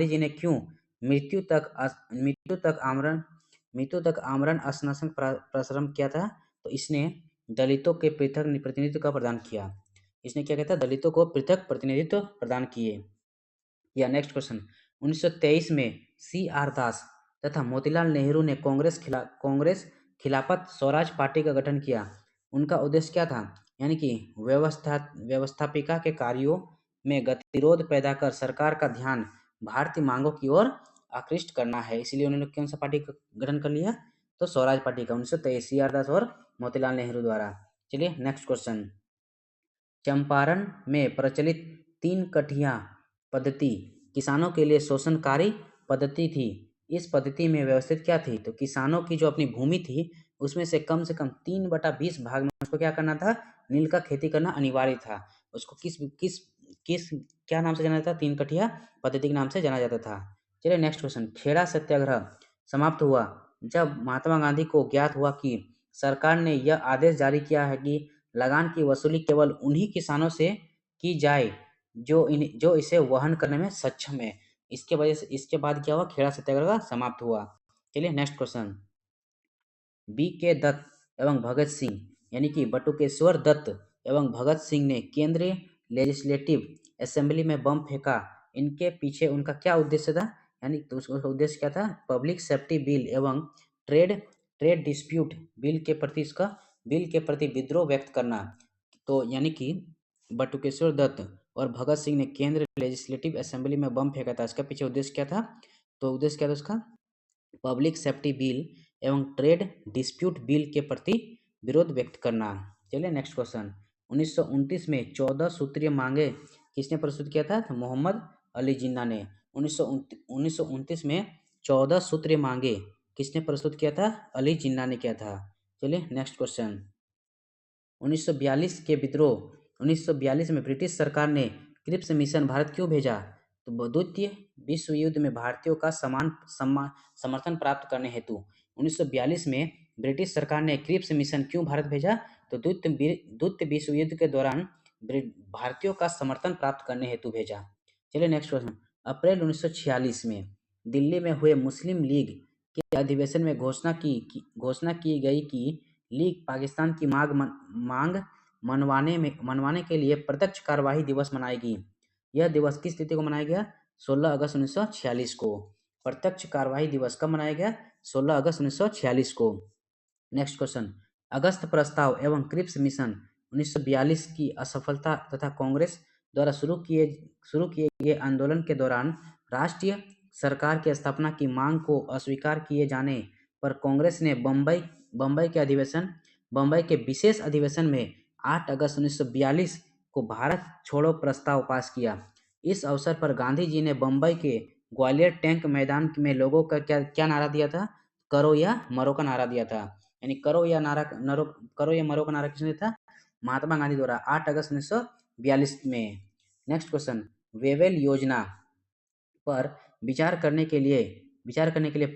जी ने क्यों मृत्यु तक आमरण अनशन प्रारंभ किया था? तो इसने दलितों के पृथक प्रतिनिधित्व का प्रदान किया। इसने क्या कहता है? दलितों को पृथक प्रतिनिधित्व प्रदान किए। या नेक्स्ट क्वेश्चन। 1923 में CR दास तथा मोतीलाल नेहरू ने कांग्रेस खिलाफत स्वराज पार्टी का गठन किया। उनका उद्देश्य क्या था? यानी कि व्यवस्थापिका के कार्यों में गतिरोध पैदा कर सरकार का ध्यान भारतीय मांगों की ओर आकृष्ट करना है। इसलिए उन्होंने कौन सा पार्टी का गठन कर लिया? तो स्वराज पार्टी का 1923 CR दास और मोतीलाल नेहरू द्वारा। चलिए नेक्स्ट क्वेश्चन। चंपारण में प्रचलित 3 कठिया पद्धति किसानों के लिए शोषणकारी पद्धति थी। इस पद्धति में व्यवस्थित क्या थी? तो किसानों की जो अपनी भूमि थी उसमें से कम 3/20 भाग में उसको क्या करना था? नील का खेती करना अनिवार्य था। उसको किस क्या नाम से जाना जाता था? 3 कठिया पद्धति के नाम से जाना जाता था। चलिए नेक्स्ट क्वेश्चन। खेड़ा सत्याग्रह समाप्त हुआ जब महात्मा गांधी को ज्ञात हुआ कि सरकार ने यह आदेश जारी किया है कि लगान की वसूली केवल उन्हीं किसानों से की जाए जो इसे वहन करने में सक्षम है। इसके बाद क्या हुआ? खेड़ा सत्याग्रह समाप्त हुआ। चलिए नेक्स्ट क्वेश्चन। BK दत्त एवं भगत सिंह यानी कि बटुकेश्वर दत्त एवं भगत सिंह ने केंद्रीय लेजिस्लेटिव असेंबली में बम फेंका। इनके पीछे उनका क्या उद्देश्य था? यानी तो उसका उद्देश्य क्या था? पब्लिक सेफ्टी बिल एवं ट्रेड डिस्प्यूट बिल के प्रति विद्रोह व्यक्त करना। तो यानी कि बटुकेश्वर दत्त और भगत सिंह ने केंद्र लेजिस्लेटिव असेंबली में बम फेंका था। इसका पीछे उद्देश्य क्या था? तो उद्देश्य क्या था उसका? पब्लिक सेफ्टी बिल एवं ट्रेड डिस्प्यूट बिल के प्रति विरोध व्यक्त करना। चलिए नेक्स्ट क्वेश्चन। 1929 में 14 सूत्रीय मांगे किसने प्रस्तुत किया था? तो मोहम्मद अली जिन्ना ने। 1929 में 14 सूत्रीय मांगे किसने प्रस्तुत किया था? अली जिन्ना ने किया था। चलिए नेक्स्ट क्वेश्चन। 1942 के विद्रोह 1942 में ब्रिटिश सरकार ने क्रिप्स मिशन भारत क्यों भेजा? तो द्वितीय विश्व युद्ध में भारतीयों का समर्थन प्राप्त करने हेतु 1942 में ब्रिटिश सरकार ने क्रिप्स मिशन क्यों भारत भेजा? तो द्वितीय विश्व युद्ध के दौरान भारतीयों का समर्थन प्राप्त करने हेतु भेजा। चलिए नेक्स्ट क्वेश्चन। अप्रैल 1946 में दिल्ली में हुए मुस्लिम लीग के अधिवेशन में घोषणा की गई कि लीग पाकिस्तान की मांग मनवाने के लिए प्रत्यक्ष कार्यवाही दिवस मनाएगी। यह दिवस किस तिथि को मनाया गया? 16 अगस्त 1946 को। प्रत्यक्ष कार्यवाही दिवस कब मनाया गया? 16 अगस्त 1946 को। Next question. अगस्त प्रस्ताव एवं क्रिप्स मिशन 1942 की असफलता तथा कांग्रेस द्वारा शुरू किए गए आंदोलन के दौरान राष्ट्रीय सरकार की स्थापना की मांग को अस्वीकार किए जाने पर कांग्रेस ने बम्बई के विशेष अधिवेशन में 8 अगस्त 1942 को भारत छोड़ो प्रस्ताव पास किया। इस अवसर पर गांधी जी ने बम्बई के ग्वालियर टैंक मैदान में लोगों का क्या नारा दिया था? करो या मरो का नारा दिया था। यानी करो या मरो का नारा किसने था? महात्मा गांधी द्वारा 8 अगस्त 1942 में। Next question. वेवेल योजना पर विचार करने के लिए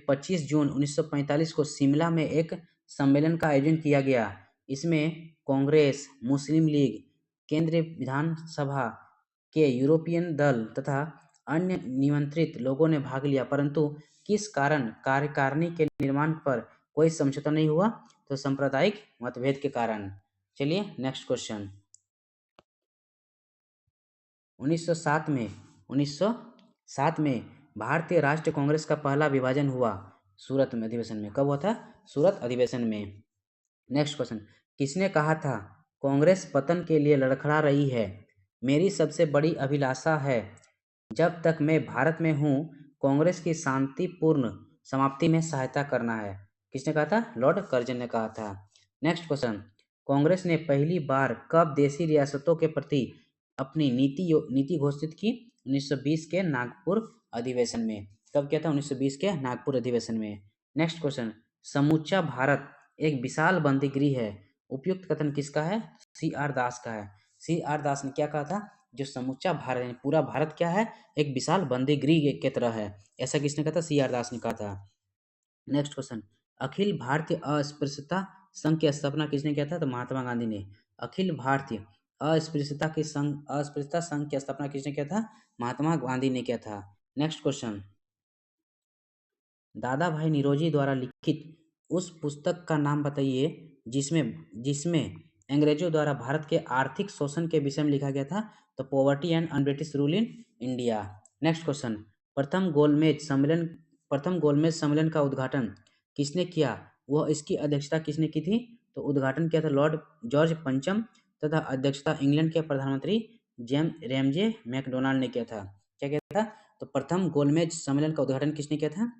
25 जून 1945 को शिमला में एक सम्मेलन का आयोजन किया गया। इसमें कांग्रेस, मुस्लिम लीग, केंद्रीय विधानसभा के यूरोपियन दल तथा अन्य निमंत्रित लोगों ने भाग लिया, परंतु किस कारण कार्यकारिणी के निर्माण पर कोई समझौता नहीं हुआ? तो सांप्रदायिक मतभेद के कारण। चलिए नेक्स्ट क्वेश्चन। 1907 में भारतीय राष्ट्रीय कांग्रेस का पहला विभाजन हुआ सूरत में अधिवेशन में। कब हुआ था? सूरत अधिवेशन में। Next question. किसने कहा था कांग्रेस पतन के लिए लड़खड़ा रही है? मेरी सबसे बड़ी अभिलाषा है जब तक मैं भारत में हूँ कांग्रेस की शांतिपूर्ण समाप्ति में सहायता करना है। किसने कहा था? लॉर्ड कर्जन ने कहा था। Next question. कांग्रेस ने पहली बार कब देशी रियासतों के प्रति अपनी नीति घोषित की? 1920 के नागपुर अधिवेशन में। कब किया था? 1920 के नागपुर अधिवेशन में। Next question. समूचा भारत एक विशाल बंदीगृह है, उपयुक्त कथन किसका है? सी.आर. दास का है। सी.आर. दास ने क्या कहा था? जो समूचा भारत पूरा भारत क्या है? एक विशाल बंदीगृह के तरह है। ऐसा किसने कहा था? सी.आर. दास ने कहा था। Next question. अखिल भारतीय अस्पृश्यता संघ की स्थापना किसने किया था? तो महात्मा गांधी ने। अखिल भारतीय अस्पृश्यता संघ की स्थापना किसने किया था? महात्मा गांधी ने किया था। Next question. दादा भाई निरोजी द्वारा लिखित उस पुस्तक का नाम बताइए जिसमें अंग्रेजों द्वारा भारत के आर्थिक शोषण के विषय में लिखा गया था। तो poverty and un-British rule in India. Next question. प्रथम गोलमेज सम्मेलन का उद्घाटन किसने किया? वह इसकी अध्यक्षता किसने की थी? तो उद्घाटन किया था लॉर्ड जॉर्ज पंचम तथा अध्यक्षता इंग्लैंड के प्रधानमंत्री रेमजे मैकडोनाल्ड ने किया था। क्या किया था? तो प्रथम गोलमेज सम्मेलन का उद्घाटन किसने किया था?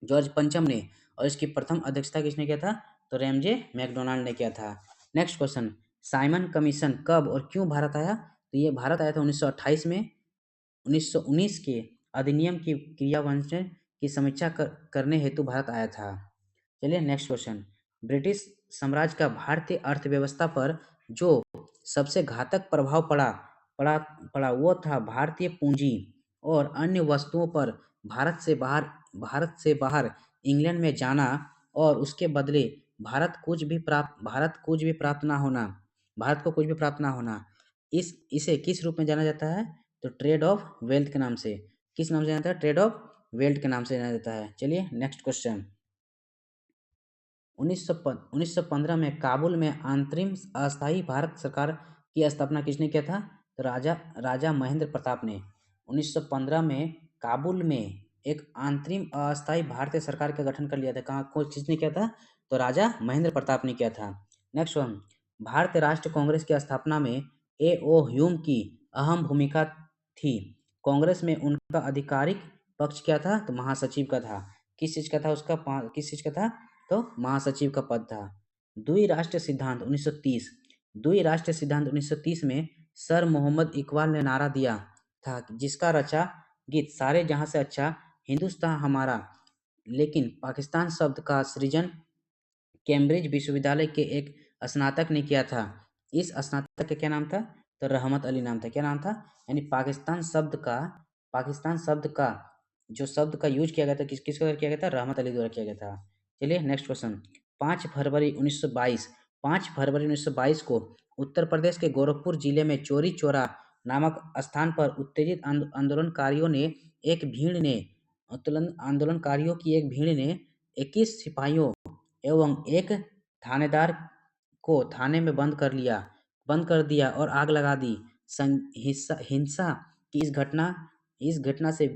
जॉर्ज पंचम ने। और इसकी प्रथम अध्यक्षता किसने किया था? तो रेमजे मैकडोनाल्ड ने किया था। Next question. साइमन कमीशन कब और क्यों भारत आया? तो ये भारत आया था 1928 में। 1919 के अधिनियम की क्रियान्वयन की समीक्षा करने हेतु भारत आया था। चलिए नेक्स्ट क्वेश्चन। ब्रिटिश साम्राज्य का भारतीय अर्थव्यवस्था पर जो सबसे घातक प्रभाव पड़ा वो था भारतीय पूंजी और अन्य वस्तुओं पर भारत से बाहर इंग्लैंड में जाना और उसके बदले भारत को कुछ भी प्राप्त ना होना। इसे किस रूप में जाना जाता है? तो ट्रेड ऑफ वेल्थ के नाम से। किस नाम से जाना जाता है? ट्रेड ऑफ वेल्थ के नाम से जाना जाता है। चलिए नेक्स्ट क्वेश्चन। 1915 में काबुल में अंतरिम अस्थायी भारत सरकार की स्थापना किसने किया था? तो राजा महेंद्र प्रताप ने। 1915 में काबुल में एक अंतरिम अस्थायी भारतीय सरकार का गठन कर लिया था। किसने किया था? तो राजा महेंद्र प्रताप ने किया था। Next one. भारतीय राष्ट्रीय कांग्रेस की स्थापना में ए ओ ह्यूम की अहम भूमिका थी। कांग्रेस में उनका आधिकारिक पक्ष क्या था? तो महासचिव का था। किस चीज का था उसका? किस चीज का था? तो महासचिव का पद था। द्विराष्ट्र सिद्धांत 1930। द्विराष्ट्र सिद्धांत 1930 में सर मोहम्मद इकबाल ने नारा दिया था, जिसका रचा गीत सारे जहां से अच्छा हिंदुस्तान हमारा, लेकिन पाकिस्तान शब्द का सृजन कैम्ब्रिज विश्वविद्यालय के एक स्नातक ने किया था। इस स्नातक का क्या नाम था? तो रहमत अली नाम था। क्या नाम था? यानी पाकिस्तान शब्द का जो शब्द का यूज किया गया था किसके द्वारा किया गया था? रहमत अली द्वारा किया गया था। चलिए नेक्स्ट क्वेश्चन। 5 फरवरी 1922 5 फरवरी 1922 को उत्तर प्रदेश के गोरखपुर जिले में चोरी चौरा नामक स्थान पर उत्तेजित आंदोलनकारियों की एक भीड़ ने 21 सिपाहियों एवं एक थानेदार को थाने में बंद कर दिया और आग लगा दी। हिंसा की इस घटना से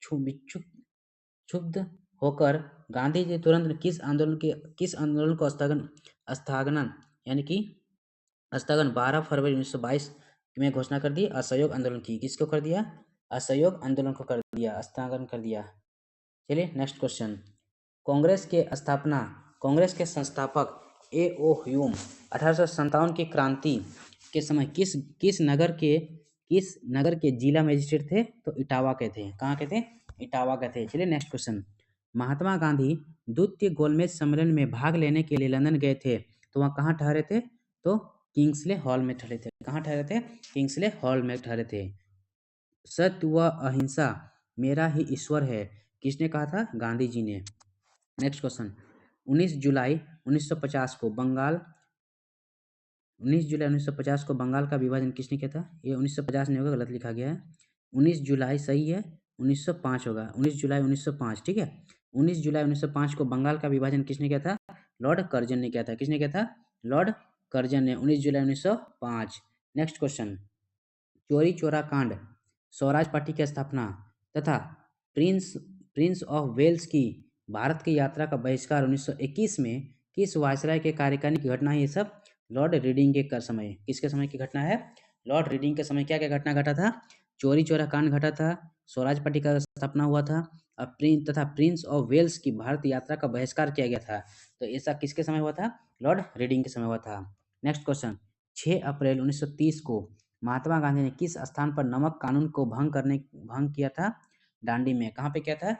क्षुब्ध होकर गांधी जी तुरंत किस आंदोलन को स्थगन यानी कि स्थगन 12 फरवरी 1922 में घोषणा कर दी? असहयोग आंदोलन की। किसको कर दिया? असहयोग आंदोलन को कर दिया, स्थगन कर दिया। चलिए नेक्स्ट क्वेश्चन। कांग्रेस के संस्थापक ए ओ ह्यूम 1857 की क्रांति के समय किस नगर के जिला मजिस्ट्रेट थे? तो इटावा के थे। कहाँ के थे? इटावा के थे। चलिए नेक्स्ट क्वेश्चन। महात्मा गांधी द्वितीय गोलमेज सम्मेलन में भाग लेने के लिए लंदन गए थे, तो वहाँ कहाँ ठहरे थे? तो किंग्सले हॉल में ठहरे थे। कहाँ ठहरे थे? किंग्सले हॉल में ठहरे थे। सत्य व अहिंसा मेरा ही ईश्वर है, किसने कहा था? गांधी जी ने। Next question. 19 जुलाई 1950 को बंगाल का विभाजन किसने किया था? ये 1950 नहीं होगा, गलत लिखा गया है। 19 जुलाई सही है, 1905 होगा। 19 जुलाई 1905, ठीक है। 19 जुलाई 1905 को बंगाल का विभाजन किसने किया था? लॉर्ड कर्जन ने किया था। किसने किया था? लॉर्ड कर्जन ने, 19 जुलाई 1905। Next question. चोरी चौरा कांड, स्वराज पार्टी की स्थापना तथा प्रिंस ऑफ वेल्स की भारत की यात्रा का बहिष्कार 1921 में किस वायसराय के कार्यकारिणी की घटना है? ये सब लॉर्ड रीडिंग के समय। किसके समय की घटना है? लॉर्ड रीडिंग के समय क्या क्या घटना घटा था? चोरी चौरा कांड घटा था, स्वराज पार्टी का स्थापना हुआ था, तथा प्रिंस ऑफ वेल्स की भारत यात्रा का बहिष्कार किया गया था। तो ऐसा किसके समय हुआ था? लॉर्ड रीडिंग के समय हुआ था। Next question. 6 अप्रैल 1930 को महात्मा गांधी ने किस स्थान पर नमक कानून को भंग किया था? दांडी में। कहाँ पे किया था?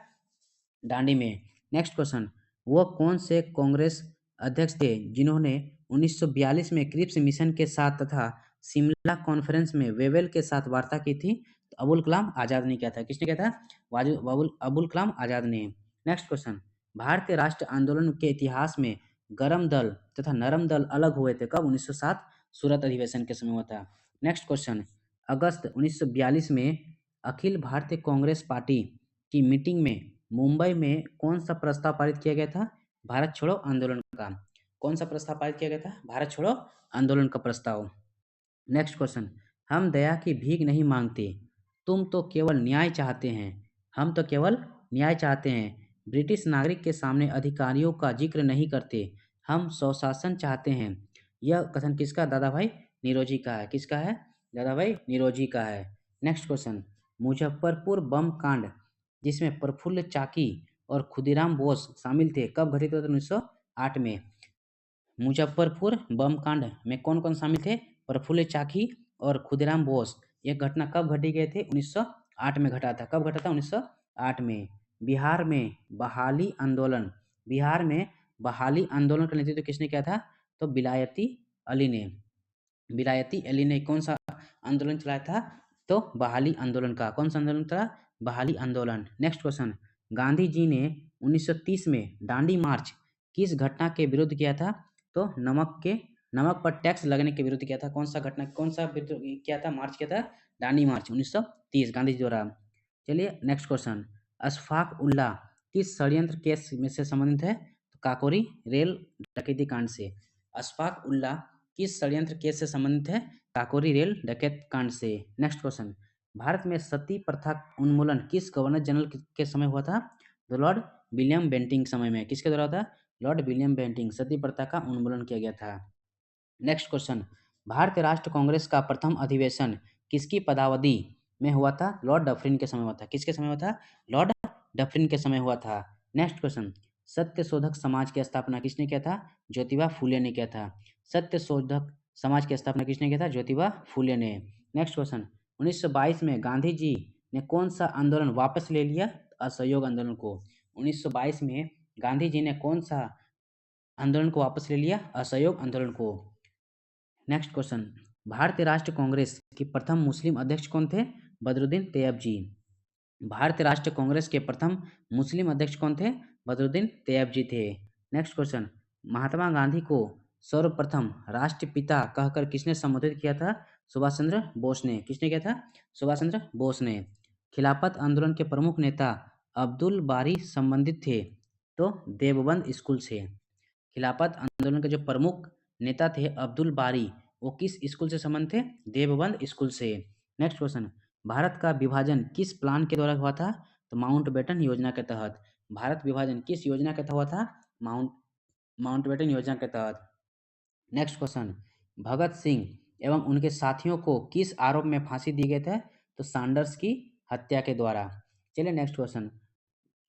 दांडी में। Next question. वो कौन से कांग्रेस अध्यक्ष थे जिन्होंने 1942 में क्रिप्स मिशन के साथ तथा शिमला कॉन्फ्रेंस में वेवेल के साथ वार्ता की थी? तो अबुल कलाम आजाद ने किया था। किसने किया था? अबुल कलाम आजाद ने। Next question. भारतीय राष्ट्र आंदोलन के इतिहास में गरम दल तथा नरम दल अलग हुए थे कब? 1907 सूरत अधिवेशन के समय हुआ था। Next question. अगस्त 1942 में अखिल भारतीय कांग्रेस पार्टी की मीटिंग में मुंबई में कौन सा प्रस्ताव पारित किया गया था? भारत छोड़ो आंदोलन का। कौन सा प्रस्ताव पारित किया गया था? भारत छोड़ो आंदोलन का प्रस्ताव। Next question. हम दया की भीख नहीं मांगते, तुम तो केवल न्याय चाहते हैं। हम तो केवल न्याय चाहते हैं। ब्रिटिश नागरिक के सामने अधिकारियों का जिक्र नहीं करते, हम स्वशासन चाहते हैं। यह कथन किसका? दादा भाई निरोजी का है। किसका है? दादा भाई निरोजी का है। Next question. मुजफ्फरपुर बम कांड जिसमें प्रफुल्ल चाकी और खुदीराम बोस शामिल थे कब घटित हुआ था? 1908 में। मुजफ्फरपुर बम कांड में कौन कौन शामिल थे? प्रफुल्ल चाकी और खुदीराम बोस। यह घटना कब घटी गए थे? 1908 में घटा था। कब घटा था? 1908 में। बिहार में बहाली आंदोलन का नेतृत्व किसने किया था? तो विलायती अली ने कौन सा आंदोलन चलाया था? तो बहाली आंदोलन का। कौन सा आंदोलन था? बहाली आंदोलन। Next question. गांधी जी ने 1930 में दांडी मार्च किस घटना के विरुद्ध किया था? तो नमक पर टैक्स लगने के विरुद्ध किया था। कौन सा विरुद्ध किया था? मार्च किया था? दांडी मार्च 1930 गांधी जी द्वारा। चलिए नेक्स्ट क्वेश्चन। अशफाक उल्लाह किस षड्यंत्र केस में से संबंधित है? तो काकोरी रेल डकैती कांड से। अशफाक उल्लाह किस षड्यंत्र केस से संबंधित है? काकोरी रेल डकैत कांड से। Next question. भारत में सती प्रथा उन्मूलन किस गवर्नर जनरल के समय हुआ था? तो लॉर्ड विलियम बेंटिंग समय में। किसके द्वारा था? Lord William Bentinck. सती प्रथा का उन्मूलन किया गया था। Next question. भारतीय राष्ट्रीय कांग्रेस का प्रथम अधिवेशन किसकी पदावधि में हुआ था? लॉर्ड डफरिन के समय हुआ था। किसके समय हुआ था? लॉर्ड डफरिन के समय हुआ था। नेक्स्ट क्वेश्चन, सत्य शोधक समाज की स्थापना किसने किया था? ज्योतिबा फूले ने किया था। सत्य शोधक समाज की स्थापना किसने किया था? ज्योतिबा फूले ने। नेक्स्ट क्वेश्चन, 1922 में गांधी जी ने कौन सा आंदोलन वापस ले लिया? असहयोग आंदोलन को। 1922 में गांधी जी ने कौन सा आंदोलन को वापस ले लिया? असहयोग आंदोलन को। नेक्स्ट क्वेश्चन, भारतीय राष्ट्रीय कांग्रेस के प्रथम मुस्लिम अध्यक्ष कौन थे? बदरुद्दीन तैयब जी। भारतीय राष्ट्रीय कांग्रेस के प्रथम मुस्लिम अध्यक्ष कौन थे? बदरुद्दीन तैयब जी थे। नेक्स्ट क्वेश्चन, महात्मा गांधी को सर्वप्रथम राष्ट्रपिता कहकर किसने संबोधित किया था? सुभाष चंद्र बोस ने। किसने किया था? सुभाष चंद्र बोस ने। खिलाफत आंदोलन के प्रमुख नेता अब्दुल बारी संबंधित थे तो देवबंद स्कूल से। खिलाफत आंदोलन के जो प्रमुख नेता थे अब्दुल बारी, वो किस स्कूल से संबंध थे? देवबंद स्कूल से। नेक्स्ट क्वेश्चन, भारत का विभाजन किस प्लान के द्वारा हुआ था? तो माउंटबेटन योजना के तहत। भारत विभाजन किस योजना के तहत हुआ था? माउंटबेटन योजना के तहत। नेक्स्ट क्वेश्चन, भगत सिंह एवं उनके साथियों को किस आरोप में फांसी दी गई थे? तो सैंडर्स की हत्या के द्वारा। चलिए नेक्स्ट क्वेश्चन,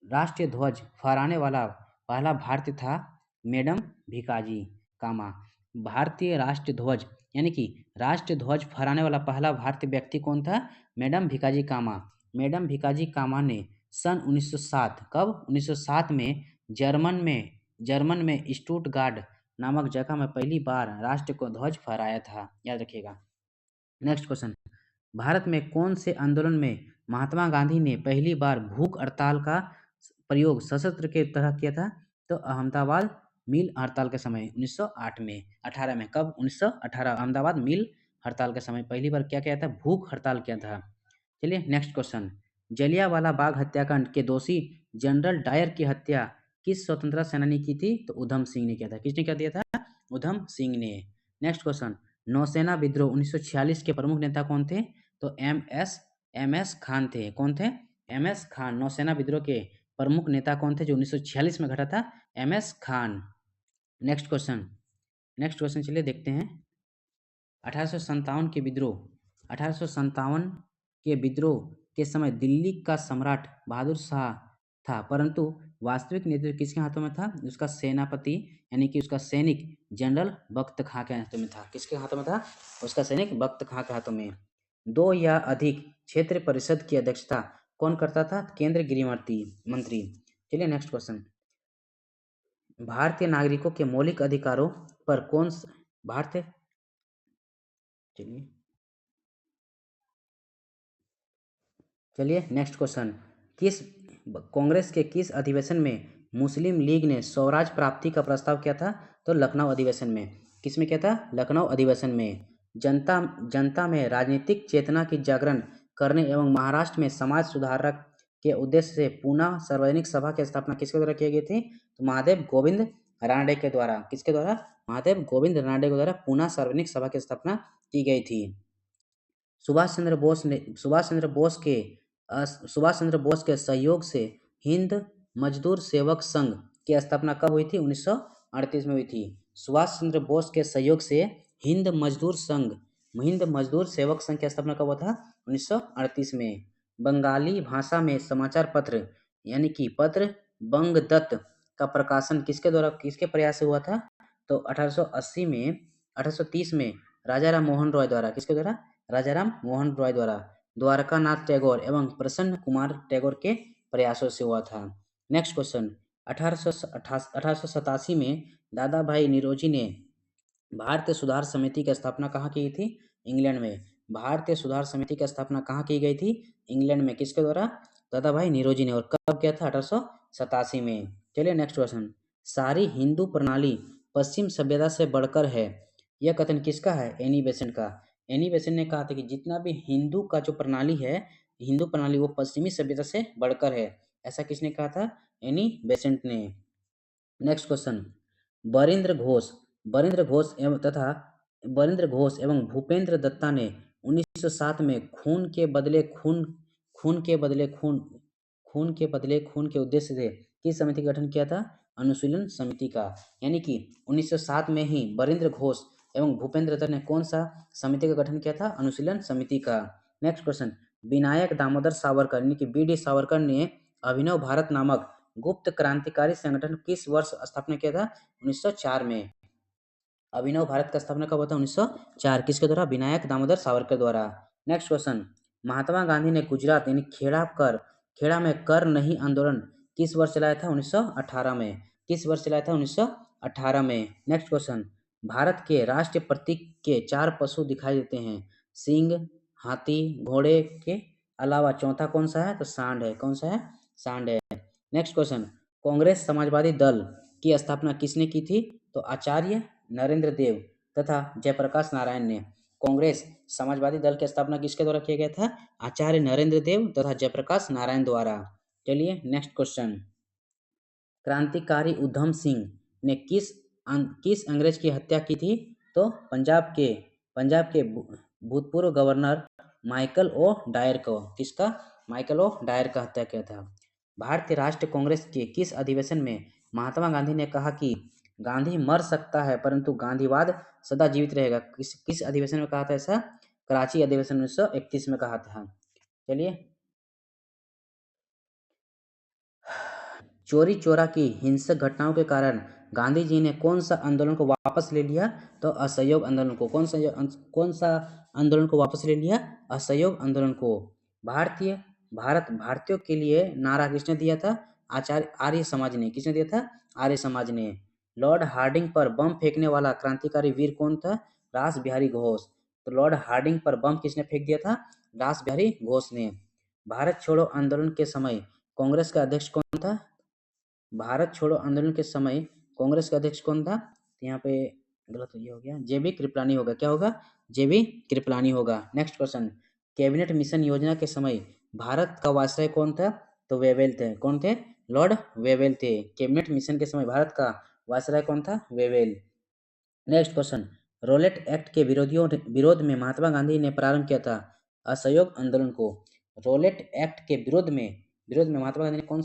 राष्ट्रीय ध्वज फहराने वाला पहला भारतीय था मैडम भिकाजी कामा। भारतीय राष्ट्रीय ध्वज यानी कि राष्ट्रीय ध्वज फहराने वाला पहला भारतीय व्यक्ति कौन था? मैडम भिकाजी कामा। मैडम भिकाजी कामा ने सन 1907, कब? 1907 में जर्मन में स्टुटगार्ट नामक जगह में पहली बार राष्ट्र को ध्वज फहराया था, याद रखिएगा। नेक्स्ट क्वेश्चन, भारत में कौन से आंदोलन में महात्मा गांधी ने पहली बार भूख हड़ताल का प्रयोग सशस्त्र के तरह किया था? तो अहमदाबाद मिल हड़ताल के समय 1908 में 18 में, कब? 1918 अहमदाबाद मिल हड़ताल के समय पहली बार क्या किया था? भूख हड़ताल किया था। चलिए नेक्स्ट क्वेश्चन, जलियांवाला बाग हत्याकांड के दोषी जनरल डायर की हत्या किस स्वतंत्रता सेनानी की थी? तो उधम सिंह ने किया था। किसने क्या दिया था? उधम सिंह ने। नेक्स्ट क्वेश्चन, नौसेना विद्रोह 1946 के प्रमुख नेता कौन थे? तो एम एस खान थे। कौन थे? M S Khan. नौसेना विद्रोह के प्रमुख नेता कौन थे जो 1946 में घटा था? M S Khan. Next question चलिए देखते हैं। 1857 के विद्रोह 1857 के विद्रोह के समय दिल्ली का सम्राट बहादुर शाह था, परंतु वास्तविक नेतृत्व किसके हाथों में था? उसका सेनापति यानी कि उसका सैनिक जनरल बख्त खां के हाथों में था। किसके हाथों में था? उसका सैनिक बख्त खां के हाथों में। 2 या अधिक क्षेत्र परिषद की अध्यक्षता कौन करता था? केंद्रीय गृह मंत्री। चलिए नेक्स्ट क्वेश्चन, भारतीय नागरिकों के मौलिक अधिकारों पर कौन भारतीय चलिए नेक्स्ट क्वेश्चन, कांग्रेस के किस अधिवेशन में मुस्लिम लीग ने स्वराज प्राप्ति का प्रस्ताव किया था? तो लखनऊ अधिवेशन में। किसमें किया था? लखनऊ अधिवेशन में। जनता में राजनीतिक चेतना की जागरण करने एवं महाराष्ट्र में समाज सुधारक के उद्देश्य से पूना सार्वजनिक सभा की स्थापना किसके द्वारा की गई थी? तो महादेव गोविंद रानडे के द्वारा। किसके द्वारा? महादेव गोविंद रानडे के द्वारा पूना सार्वजनिक सभा की स्थापना की गई थी। सुभाष चंद्र बोस के सहयोग से हिंद मजदूर सेवक संघ की स्थापना कब हुई थी? 1938 में हुई थी। सुभाष चंद्र बोस के सहयोग से हिंद मजदूर सेवक संघ की स्थापना कब हुआ था? 1938 में। बंगाली भाषा में समाचार पत्र यानी कि पत्र बंगदत्त का प्रकाशन किसके प्रयास से हुआ था? तो 1830 में राजाराम मोहन रॉय द्वारा। किसके द्वारा? राजाराम मोहन रॉय द्वारा। द्वारकानाथ टैगोर एवं प्रसन्न कुमार टैगोर के प्रयासों से हुआ था। नेक्स्ट क्वेश्चन, 1887 में दादा भाई निरोजी ने भारतीय सुधार समिति की स्थापना कहाँ की थी? इंग्लैंड में। भारतीय सुधार समिति की स्थापना कहाँ की गई थी? इंग्लैंड में। किसके द्वारा? दादा भाई निरोजी ने। और कब किया था? 1887 में। चलिए नेक्स्ट क्वेश्चन, सारी हिंदू प्रणाली पश्चिम सभ्यता से बढ़कर है, यह कथन किसका है? एनी बेसेंट का। एनी बेसेंट ने कहा था कि जितना भी हिंदू का जो प्रणाली है, हिंदू प्रणाली वो पश्चिमी सभ्यता से बढ़कर है। ऐसा किसने कहा था? एनी बेसेंट ने। नेक्स्ट क्वेश्चन, बरिंद्र घोष एवं भूपेंद्र दत्ता ने 1907 में खून के बदले खून के उद्देश्य से किस समिति का गठन किया था? अनुशीलन समिति का। यानी कि 1907 में ही बरिंद्र घोष एवं भूपेंद्र दत्त ने कौन सा समिति का गठन किया था? अनुशीलन समिति का। नेक्स्ट क्वेश्चन, विनायक दामोदर सावरकर यानी कि बी.डी. सावरकर ने अभिनव भारत नामक गुप्त क्रांतिकारी संगठन किस वर्ष स्थापना किया था? 1904 में। अभिनव भारत का स्थापना कब हुआ था? 1904। किसके द्वारा? विनायक दामोदर सावरकर द्वारा। नेक्स्ट क्वेश्चन, महात्मा गांधी ने गुजरात यानी खेड़ा में कर नहीं आंदोलन किस वर्ष चलाया था? 1918 में। किस वर्ष चलाया था? 1918 में। नेक्स्ट क्वेश्चन, भारत के राष्ट्रीय प्रतीक के 4 पशु दिखाई देते हैं, सिंह, हाथी, घोड़े के अलावा चौथा कौन सा है? तो सांड है। कौन सा है? सांड है। नेक्स्ट क्वेश्चन, कांग्रेस समाजवादी दल की स्थापना किसने की थी? तो आचार्य नरेंद्र देव तथा जयप्रकाश नारायण ने। कांग्रेस समाजवादी दल की स्थापना किसके द्वारा किया गया था? आचार्य नरेंद्र देव तथा जयप्रकाश नारायण द्वारा। चलिए नेक्स्ट क्वेश्चन, क्रांतिकारी उधम सिंह ने किस अंग्रेज की हत्या की थी? तो पंजाब के भूतपूर्व गवर्नर माइकल ओ डायर को। किसका? माइकल ओ डायर का हत्या किया था। भारतीय राष्ट्रीय कांग्रेस के किस अधिवेशन में महात्मा गांधी ने कहा कि गांधी मर सकता है परंतु गांधीवाद सदा जीवित रहेगा? किस अधिवेशन में कहा था ऐसा? कराची अधिवेशन 1931 में कहा था। चलिए, चोरी चोरा की हिंसक घटनाओं के कारण गांधी जी ने कौन सा आंदोलन को वापस ले लिया? तो असहयोग आंदोलन को। कौन सा आंदोलन को वापस ले लिया? असहयोग आंदोलन को। भारतीयों के लिए नारा किसने दिया था? आर्य समाज ने। किसने दिया था? आर्य समाज ने। लॉर्ड हार्डिंग पर बम फेंकने वाला क्रांतिकारी वीर कौन था? रास बिहारी घोष। तो लॉर्ड हार्डिंग पर बम किसने फेंक दिया था? रास बिहारी घोष ने। भारत छोड़ो आंदोलन के समय कांग्रेस का अध्यक्ष कौन था? भारत छोड़ो आंदोलन के समय कांग्रेस का अध्यक्ष कौन था? यहाँ पे गलत ये हो गया, जेबी कृपलानी होगा। क्या होगा? जेबी कृपलानी होगा। नेक्स्ट क्वेश्चन, कैबिनेट मिशन योजना के समय भारत का वायसराय कौन था? तो वेवेल थे। कौन थे? लॉर्ड वेवेल थे। कैबिनेट मिशन के समय भारत का वायसराय कौन था? Wavell. Next question, Rowlatt act के विरोध में महात्मा गांधी ने प्रारंभ किया था असहयोग आंदोलन को। रोलेट एक्ट के विरोध में महात्मा गांधी ने कौन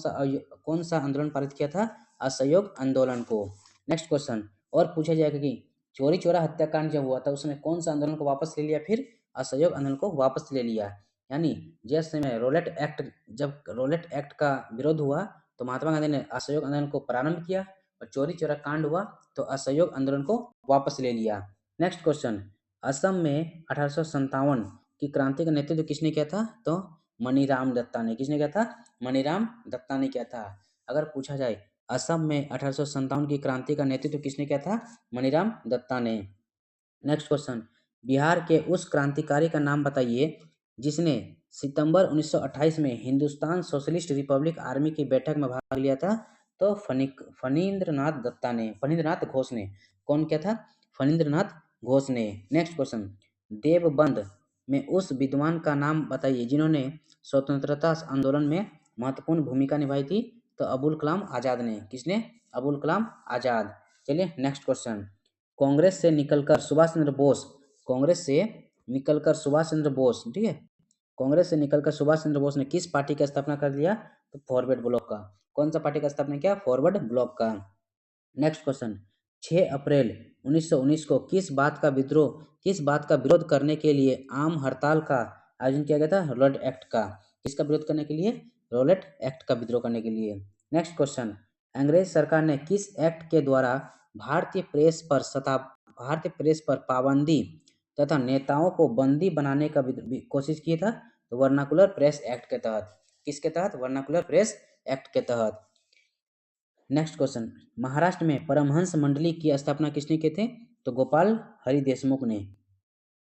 सा आंदोलन पारित किया था? असहयोग आंदोलन को। नेक्स्ट क्वेश्चन, और पूछा जाएगा कि चोरी चोरा हत्याकांड जब हुआ था उसमें कौन सा आंदोलन को वापस ले लिया? फिर असहयोग आंदोलन को वापस ले लिया। यानी जिस समय जब रोलेट एक्ट का विरोध हुआ तो महात्मा गांधी ने असहयोग आंदोलन को प्रारंभ किया और चोरी चोरा कांड हुआ तो असहयोग आंदोलन को वापस ले लिया। नेक्स्ट क्वेश्चन, असम में 1857 की क्रांति का नेतृत्व किसने किया था? तो मनीराम दत्ता ने। किसने किया था? मनीराम दत्ता ने किया था। अगर पूछा जाए असम में 1857 की क्रांति का नेतृत्व किसने किया था? मनीराम दत्ता ने। नेक्स्ट क्वेश्चन, बिहार के उस क्रांतिकारी का नाम बताइए जिसने सितंबर 1928 में हिंदुस्तान सोशलिस्ट रिपब्लिक आर्मी की बैठक में भाग लिया था? तो फणींद्रनाथ घोष ने। कौन किया था? फणींद्रनाथ घोष ने। नेक्स्ट क्वेश्चन, देवबंद में उस विद्वान का नाम बताइए जिन्होंने स्वतंत्रता आंदोलन में महत्वपूर्ण भूमिका निभाई थी? तो अबुल कलाम आजाद ने। किसने? अबुल कलाम आजाद। चलिए नेक्स्ट क्वेश्चन, कांग्रेस से निकलकर सुभाष चंद्र बोस ठीक है, कांग्रेस से निकलकर सुभाष चंद्र बोस ने किस पार्टी का स्थापना कर दिया? तो फॉरवर्ड ब्लॉक का। कौन सा पार्टी का स्थापना किया? फॉरवर्ड ब्लॉक का। नेक्स्ट क्वेश्चन, 6 अप्रैल 1919 को किस बात का विरोध करने के लिए आम हड़ताल का आयोजन किया गया था? रोलेट एक्ट का। किसका विरोध करने के लिए? रोलेट एक्ट का विद्रोह करने के लिए। नेक्स्ट क्वेश्चन, अंग्रेज सरकार ने किस एक्ट के द्वारा भारतीय प्रेस पर पाबंदी तथा नेताओं को बंदी बनाने का कोशिश की था? तो वर्नाकुलर प्रेस एक्ट के तहत। किसके तहत? वर्नाकुलर प्रेस एक्ट के तहत। नेक्स्ट क्वेश्चन, महाराष्ट्र में परमहंस मंडली की स्थापना किसने की थी? तो गोपाल हरि देशमुख ने।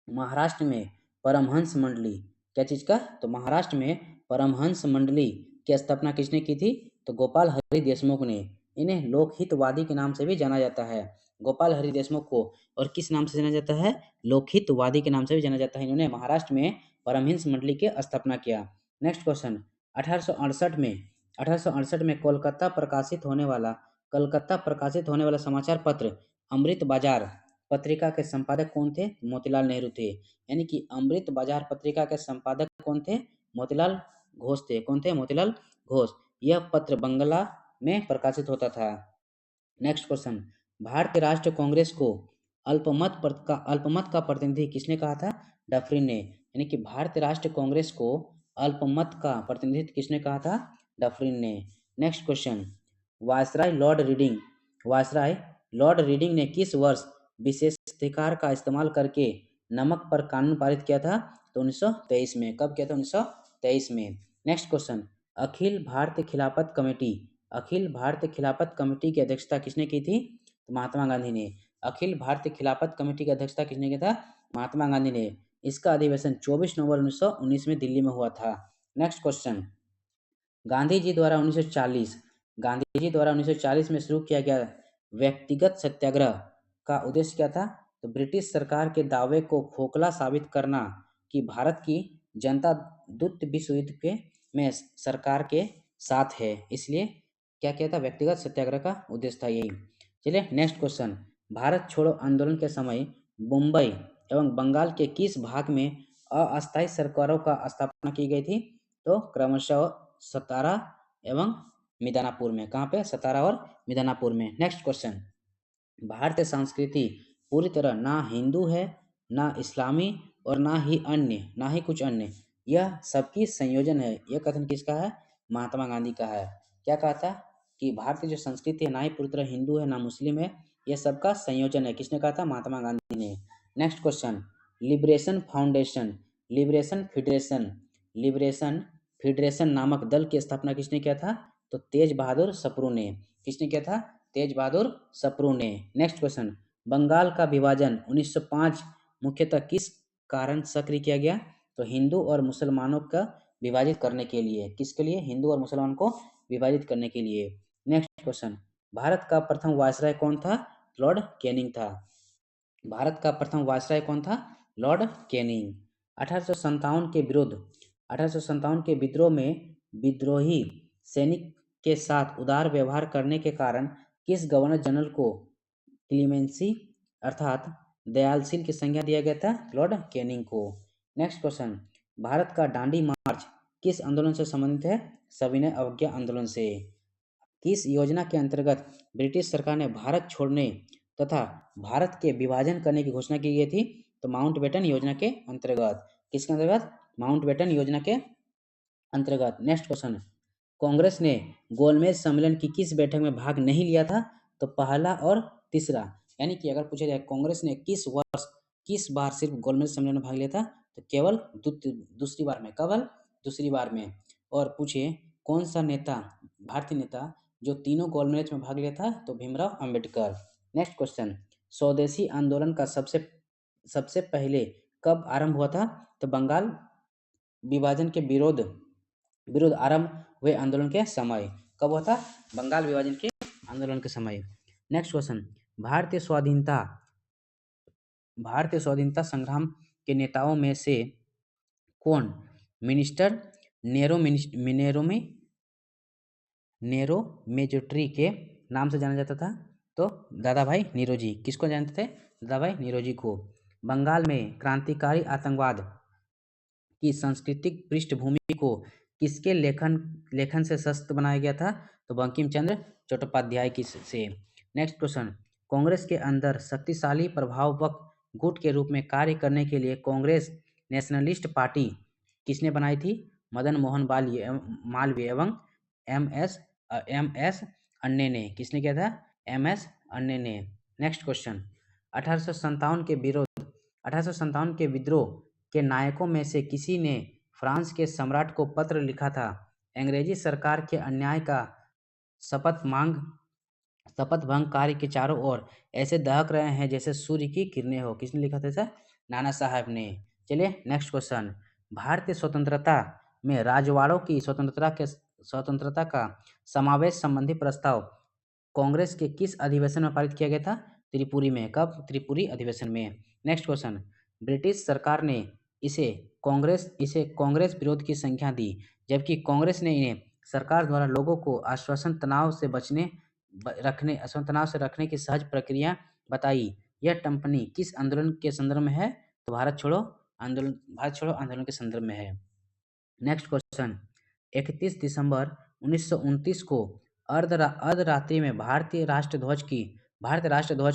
महाराष्ट्र में परमहंस मंडली क्या चीज का? तो महाराष्ट्र में परमहंस मंडली की स्थापना किसने की थी? तो गोपाल हरि देशमुख ने। इन्हें लोकहितवादी के नाम से भी जाना जाता है। गोपाल हरि देशमुख को और किस नाम से जाना जाता है? लोकहितवादी के नाम से भी जाना जाता है। इन्होंने महाराष्ट्र में परमहंस मंडली की स्थापना किया। नेक्स्ट क्वेश्चन, 1868 में कोलकाता प्रकाशित होने वाला समाचार पत्र अमृत बाजार पत्रिका के संपादक कौन थे? मोतीलाल नेहरू थे। यानी कि अमृत बाजार पत्रिका के संपादक कौन थे? मोतीलाल घोष थे। कौन थे? मोतीलाल घोष। यह पत्र बंगला में प्रकाशित होता था। नेक्स्ट क्वेश्चन, भारतीय राष्ट्रीय कांग्रेस को अल्पमत का प्रतिनिधि किसने कहा था? डफरिन ने। यानी कि भारतीय राष्ट्रीय कांग्रेस को अल्पमत का प्रतिनिधित्व किसने कहा था? डफरिन ने। Next question, viceroy Lord reading viceroy Lord reading ने किस वर्ष विशेषाधिकार का इस्तेमाल करके नमक पर कानून पारित किया था? तो 1923 में। कब किया था? 1923 में। नेक्स्ट क्वेश्चन, अखिल भारतीय खिलाफत कमेटी अखिल भारतीय खिलाफत कमेटी की अध्यक्षता किसने की थी? तो महात्मा गांधी ने। अखिल भारतीय खिलाफत कमेटी की अध्यक्षता किसने किया था? महात्मा गांधी ने। इसका अधिवेशन 24 नवंबर 1919 में दिल्ली में हुआ था। नेक्स्ट क्वेश्चन, गांधी जी द्वारा 1940 में शुरू किया गया व्यक्तिगत सत्याग्रह का उद्देश्य क्या था? तो ब्रिटिश सरकार के दावे को खोखला साबित करना कि भारत की जनता द्वितीय विश्व युद्ध के में सरकार के साथ है, इसलिए क्या किया था? व्यक्तिगत सत्याग्रह का उद्देश्य था यही। चलिए नेक्स्ट क्वेश्चन, भारत छोड़ो आंदोलन के समय मुंबई एवं बंगाल के किस भाग में अस्थायी सरकारों का स्थापना की गई थी? तो क्रमशः सतारा एवं मिदनापुर में। कहाँ पे? सतारा और मिदनापुर में। नेक्स्ट क्वेश्चन, भारतीय संस्कृति पूरी तरह ना हिंदू है, ना इस्लामी और ना ही कुछ अन्य, यह सबकी संयोजन है। यह कथन किसका है? महात्मा गांधी का है। क्या कहा था? कि भारतीय जो संस्कृति है ना ही पूरी तरह हिंदू है ना मुस्लिम है, यह सबका संयोजन है। किसने कहा था? महात्मा गांधी ने। Next question, liberation foundation liberation federation liberation federation नामक दल की स्थापना किसने किया था? तो तेज बहादुर सप्रू ने। किसने किया था? तेज बहादुर सप्रू ने। नेक्स्ट क्वेश्चन, बंगाल का विभाजन 1905 मुख्यतः किस कारण सक्रिय किया गया? तो हिंदू और मुसलमानों का विभाजित करने के लिए। किसके लिए? हिंदू और मुसलमान को विभाजित करने के लिए। नेक्स्ट क्वेश्चन, भारत का प्रथम वायसराय कौन था? लॉर्ड कैनिंग था। भारत का प्रथम वायसराय कौन था? Lord Canning. 1857 के विद्रोह में विद्रोही सैनिक के साथ उदार व्यवहार करने के कारण किस गवर्नर जनरल को क्लीमेंसी अर्थात दयालशील की संज्ञा दिया गया था? लॉर्ड कैनिंग को। नेक्स्ट क्वेश्चन, भारत का दांडी मार्च किस आंदोलन से संबंधित है? सविनय अवज्ञा आंदोलन से। किस योजना के अंतर्गत ब्रिटिश सरकार ने भारत छोड़ने तथा भारत के विभाजन करने की घोषणा की गई थी? तो माउंटबेटन योजना के अंतर्गत। किसके अंतर्गत? माउंटबेटन योजना के अंतर्गत। नेक्स्ट क्वेश्चन, कांग्रेस ने गोलमेज सम्मेलन की किस बैठक में भाग नहीं लिया था? तो पहला और तीसरा। यानी कि अगर पूछा जाए कांग्रेस ने किस बार सिर्फ गोलमेज सम्मेलन में भाग लिया था? तो केवल दूसरी बार में। केवल दूसरी बार में। और पूछे कौन सा नेता, भारतीय नेता जो तीनों गोलमेज में भाग लिया था? तो भीमराव अंबेडकर। नेक्स्ट क्वेश्चन, स्वदेशी आंदोलन का सबसे पहले कब आरंभ हुआ था? तो बंगाल विभाजन के विरुद्ध आरंभ हुए आंदोलन के समय। कब हुआ था? बंगाल विभाजन के आंदोलन के समय। नेक्स्ट क्वेश्चन, भारतीय स्वाधीनता संग्राम के नेताओं में से कौन मिनिस्टर नेरो मेजोट्री के नाम से जाना जाता था? तो दादा भाई नीरोजी। किसको जानते थे? दादा भाई नीरोजी को। बंगाल में क्रांतिकारी आतंकवाद की सांस्कृतिक पृष्ठभूमि को किसके लेखन से सशक्त बनाया गया था? तो बंकिम चंद्र चट्टोपाध्याय की से। नेक्स्ट क्वेश्चन, कांग्रेस के अंदर शक्तिशाली प्रभावक गुट के रूप में कार्य करने के लिए कांग्रेस नेशनलिस्ट पार्टी किसने बनाई थी? मदन मोहन मालवीय एवं एम एस अन्ने ने। किसने किया था? एम एस अन्ने ने। नेक्स्ट क्वेश्चन, 1857 के विद्रोह के नायकों में से किसी ने फ्रांस के सम्राट को पत्र लिखा था? अंग्रेजी सरकार के अन्याय का शपथ भंग कार्य के चारों ओर ऐसे दहक रहे हैं जैसे सूर्य की किरणें हो। किसने लिखा था सर? नाना साहब ने। चलिए नेक्स्ट क्वेश्चन, भारतीय स्वतंत्रता में राजवाड़ों की स्वतंत्रता का समावेश संबंधी प्रस्ताव कांग्रेस के किस अधिवेशन में पारित किया गया था? त्रिपुरी में। कब? त्रिपुरी अधिवेशन में। नेक्स्ट क्वेश्चन, ब्रिटिश सरकार ने इसे कांग्रेस विरोध की संज्ञा दी, जबकि कांग्रेस ने इन्हें सरकार द्वारा लोगों को आश्वासन तनाव से रखने की सहज प्रक्रिया बताई। यह टिप्पणी किस आंदोलन के संदर्भ में है? तो भारत छोड़ो आंदोलन के संदर्भ में है। नेक्स्ट क्वेश्चन, 31 दिसंबर 1929 को अर्धरात्रि में भारतीय राष्ट्र ध्वज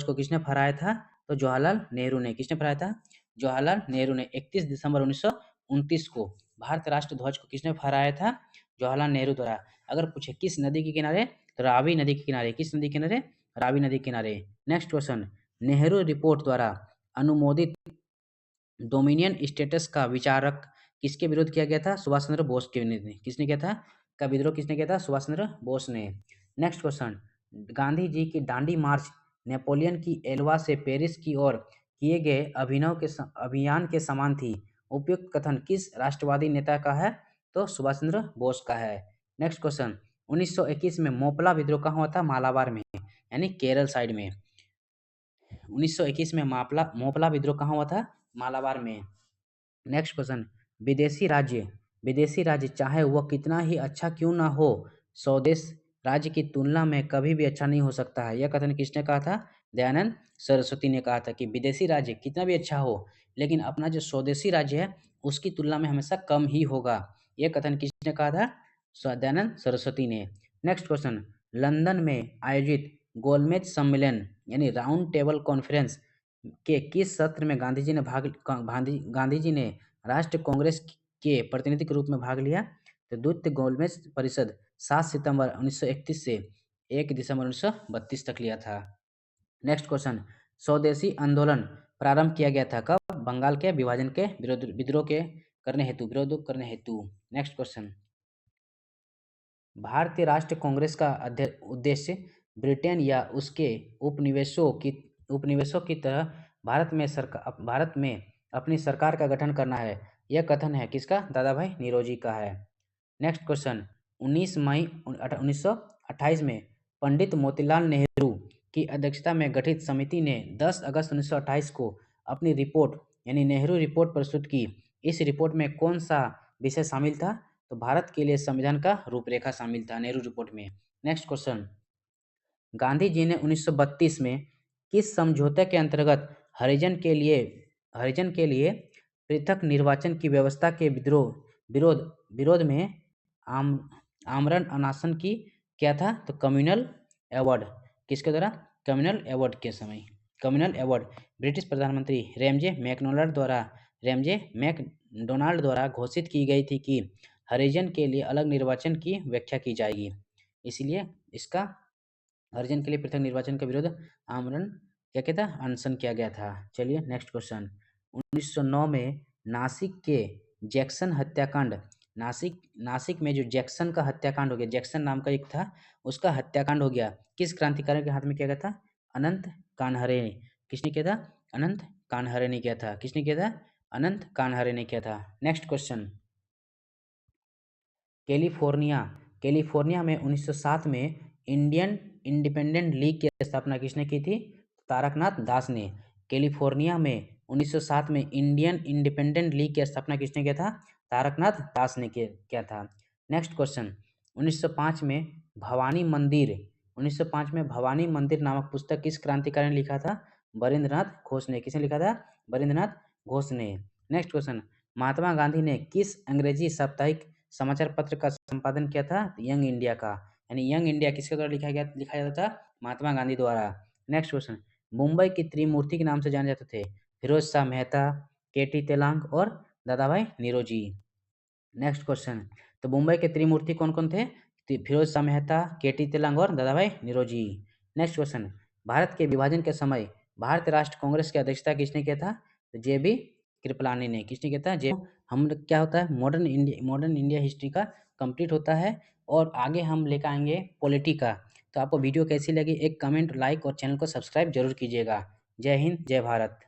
को किसने फहराया था? तो जवाहरलाल नेहरू ने। किसने फहराया था? जवाहरलाल नेहरू ने। 31 दिसंबर 1929 को भारत राष्ट्र ध्वज को किसने फहराया था? जवाहरलाल नेहरू द्वारा। अगर पूछे किस नदी के किनारे, तो रावी नदी के किनारे। किस नदी के किनारे? रावी नदी के किनारे। नेक्स्ट क्वेश्चन, नेहरू रिपोर्ट द्वारा अनुमोदित डोमिनियन स्टेटस का विचारक किसके विरोध किया गया था? सुभाष चंद्र बोस के ने। किसने किया था? का विद्रोह किसने किया था? सुभाष चंद्र बोस ने। नेक्स्ट क्वेश्चन, गांधी जी की दांडी मार्च नेपोलियन की एल्वा से पेरिस की ओर किए गए अभियान के समान थी। उपयुक्त कथन किस राष्ट्रवादी नेता का है? तो सुभाष चंद्र बोस का है। नेक्स्ट क्वेश्चन, 1921 में मोपला विद्रोह कहाँ हुआ था? मालाबार में, यानी केरल साइड में। 1921 में मोपला विद्रोह कहाँ हुआ था? मालाबार में। नेक्स्ट क्वेश्चन, विदेशी राज्य चाहे वह कितना ही अच्छा क्यों ना हो, स्वदेश राज्य की तुलना में कभी भी अच्छा नहीं हो सकता है। यह कथन किसने कहा था? दयानंद सरस्वती ने कहा था कि विदेशी राज्य कितना भी अच्छा हो, लेकिन अपना जो स्वदेशी राज्य है उसकी तुलना में हमेशा कम ही होगा। यह कथन किसने कहा था? दयानंद सरस्वती ने। नेक्स्ट क्वेश्चन, लंदन में आयोजित गोलमेज सम्मेलन यानी राउंड टेबल कॉन्फ्रेंस के किस सत्र में गांधी जी ने राष्ट्रीय कांग्रेस के प्रतिनिधि के रूप में भाग लिया? तो द्वितीय गोलमेज परिषद 7 सितंबर 1931 से 1 दिसंबर 1932 तक लिया था। नेक्स्ट क्वेश्चन, स्वदेशी आंदोलन प्रारंभ किया गया था कब? बंगाल के विभाजन के विरोध करने हेतु। नेक्स्ट क्वेश्चन, भारतीय राष्ट्रीय कांग्रेस का उद्देश्य ब्रिटेन या उसके उपनिवेशों की तरह भारत में अपनी सरकार का गठन करना है। यह कथन है किसका? दादा भाई नीरोजी का है। नेक्स्ट क्वेश्चन, 19 मई 1928 में पंडित मोतीलाल नेहरू की अध्यक्षता में गठित समिति ने 10 अगस्त 1928 को अपनी रिपोर्ट यानी नेहरू रिपोर्ट प्रस्तुत की। इस रिपोर्ट में कौन सा विषय शामिल था? तो भारत के लिए संविधान का रूपरेखा शामिल था नेहरू रिपोर्ट में। नेक्स्ट क्वेश्चन, गांधी जी ने 1932 में किस समझौते के अंतर्गत हरिजन के लिए पृथक निर्वाचन की व्यवस्था के विरोध में आमरण अनशन की क्या था? तो कम्युनल अवार्ड। किसके द्वारा? कम्युनल अवार्ड के समय। कम्युनल अवार्ड ब्रिटिश प्रधानमंत्री रेमजे मैकडोनाल्ड द्वारा घोषित की गई थी कि हरिजन के लिए अलग निर्वाचन की व्याख्या की जाएगी। इसलिए इसका हरिजन के लिए पृथक निर्वाचन का विरोध आमरण क्या कहता है? अनशन किया गया था। चलिए नेक्स्ट क्वेश्चन, 1909 में नासिक के जैक्सन हत्याकांड, नासिक में जो जैक्सन का हत्याकांड हो गया, जैक्सन नाम का एक था, उसका हत्याकांड हो गया। किस क्रांतिकारी के हाथ में किया गया था? अनंत कानहरे ने। किसने किया था? अनंत कानहरे ने किया था। किसने किया था? अनंत कानहरे ने किया था। नेक्स्ट क्वेश्चन, कैलिफोर्निया में 1907 में इंडियन इंडिपेंडेंट लीग की स्थापना किसने की थी? तारकनाथ दास ने। कैलिफोर्निया में 1907 में इंडियन इंडिपेंडेंट लीग की स्थापना किसने किया था? तारकनाथ दास ने किया था। नेक्स्ट क्वेश्चन, 1905 में भवानी मंदिर नामक पुस्तक किस क्रांतिकारी ने लिखा था? बरिंद्रनाथ घोष ने। किसने लिखा था? बरिंद्रनाथ घोष ने। नेक्स्ट क्वेश्चन, महात्मा गांधी ने किस अंग्रेजी साप्ताहिक समाचार पत्र का संपादन किया था? यंग इंडिया का, यानी यंग इंडिया किसके द्वारा लिखा जाता था? महात्मा गांधी द्वारा। नेक्स्ट क्वेश्चन, मुंबई की त्रिमूर्ति के नाम से जाने जाते थे? फिरोज शाह मेहता, केटी तेलांग और दादा भाई नीरोजी। नेक्स्ट क्वेश्चन, तो मुंबई के त्रिमूर्ति कौन कौन थे? फिरोज शाह मेहता, केटी तेलांग और दादा भाई नीरोजी। नेक्स्ट क्वेश्चन, भारत के विभाजन के समय भारतीय राष्ट्र कांग्रेस की अध्यक्षता किसने किया था? तो जे.बी. कृपलानी ने। किसने किया था? हम क्या होता है, मॉडर्न इंडिया हिस्ट्री का कंप्लीट होता है और आगे हम लेकर आएंगे पॉलिटी का। तो आपको वीडियो कैसी लगी एक कमेंट, लाइक और चैनल को सब्सक्राइब जरूर कीजिएगा। जय हिंद, जय भारत।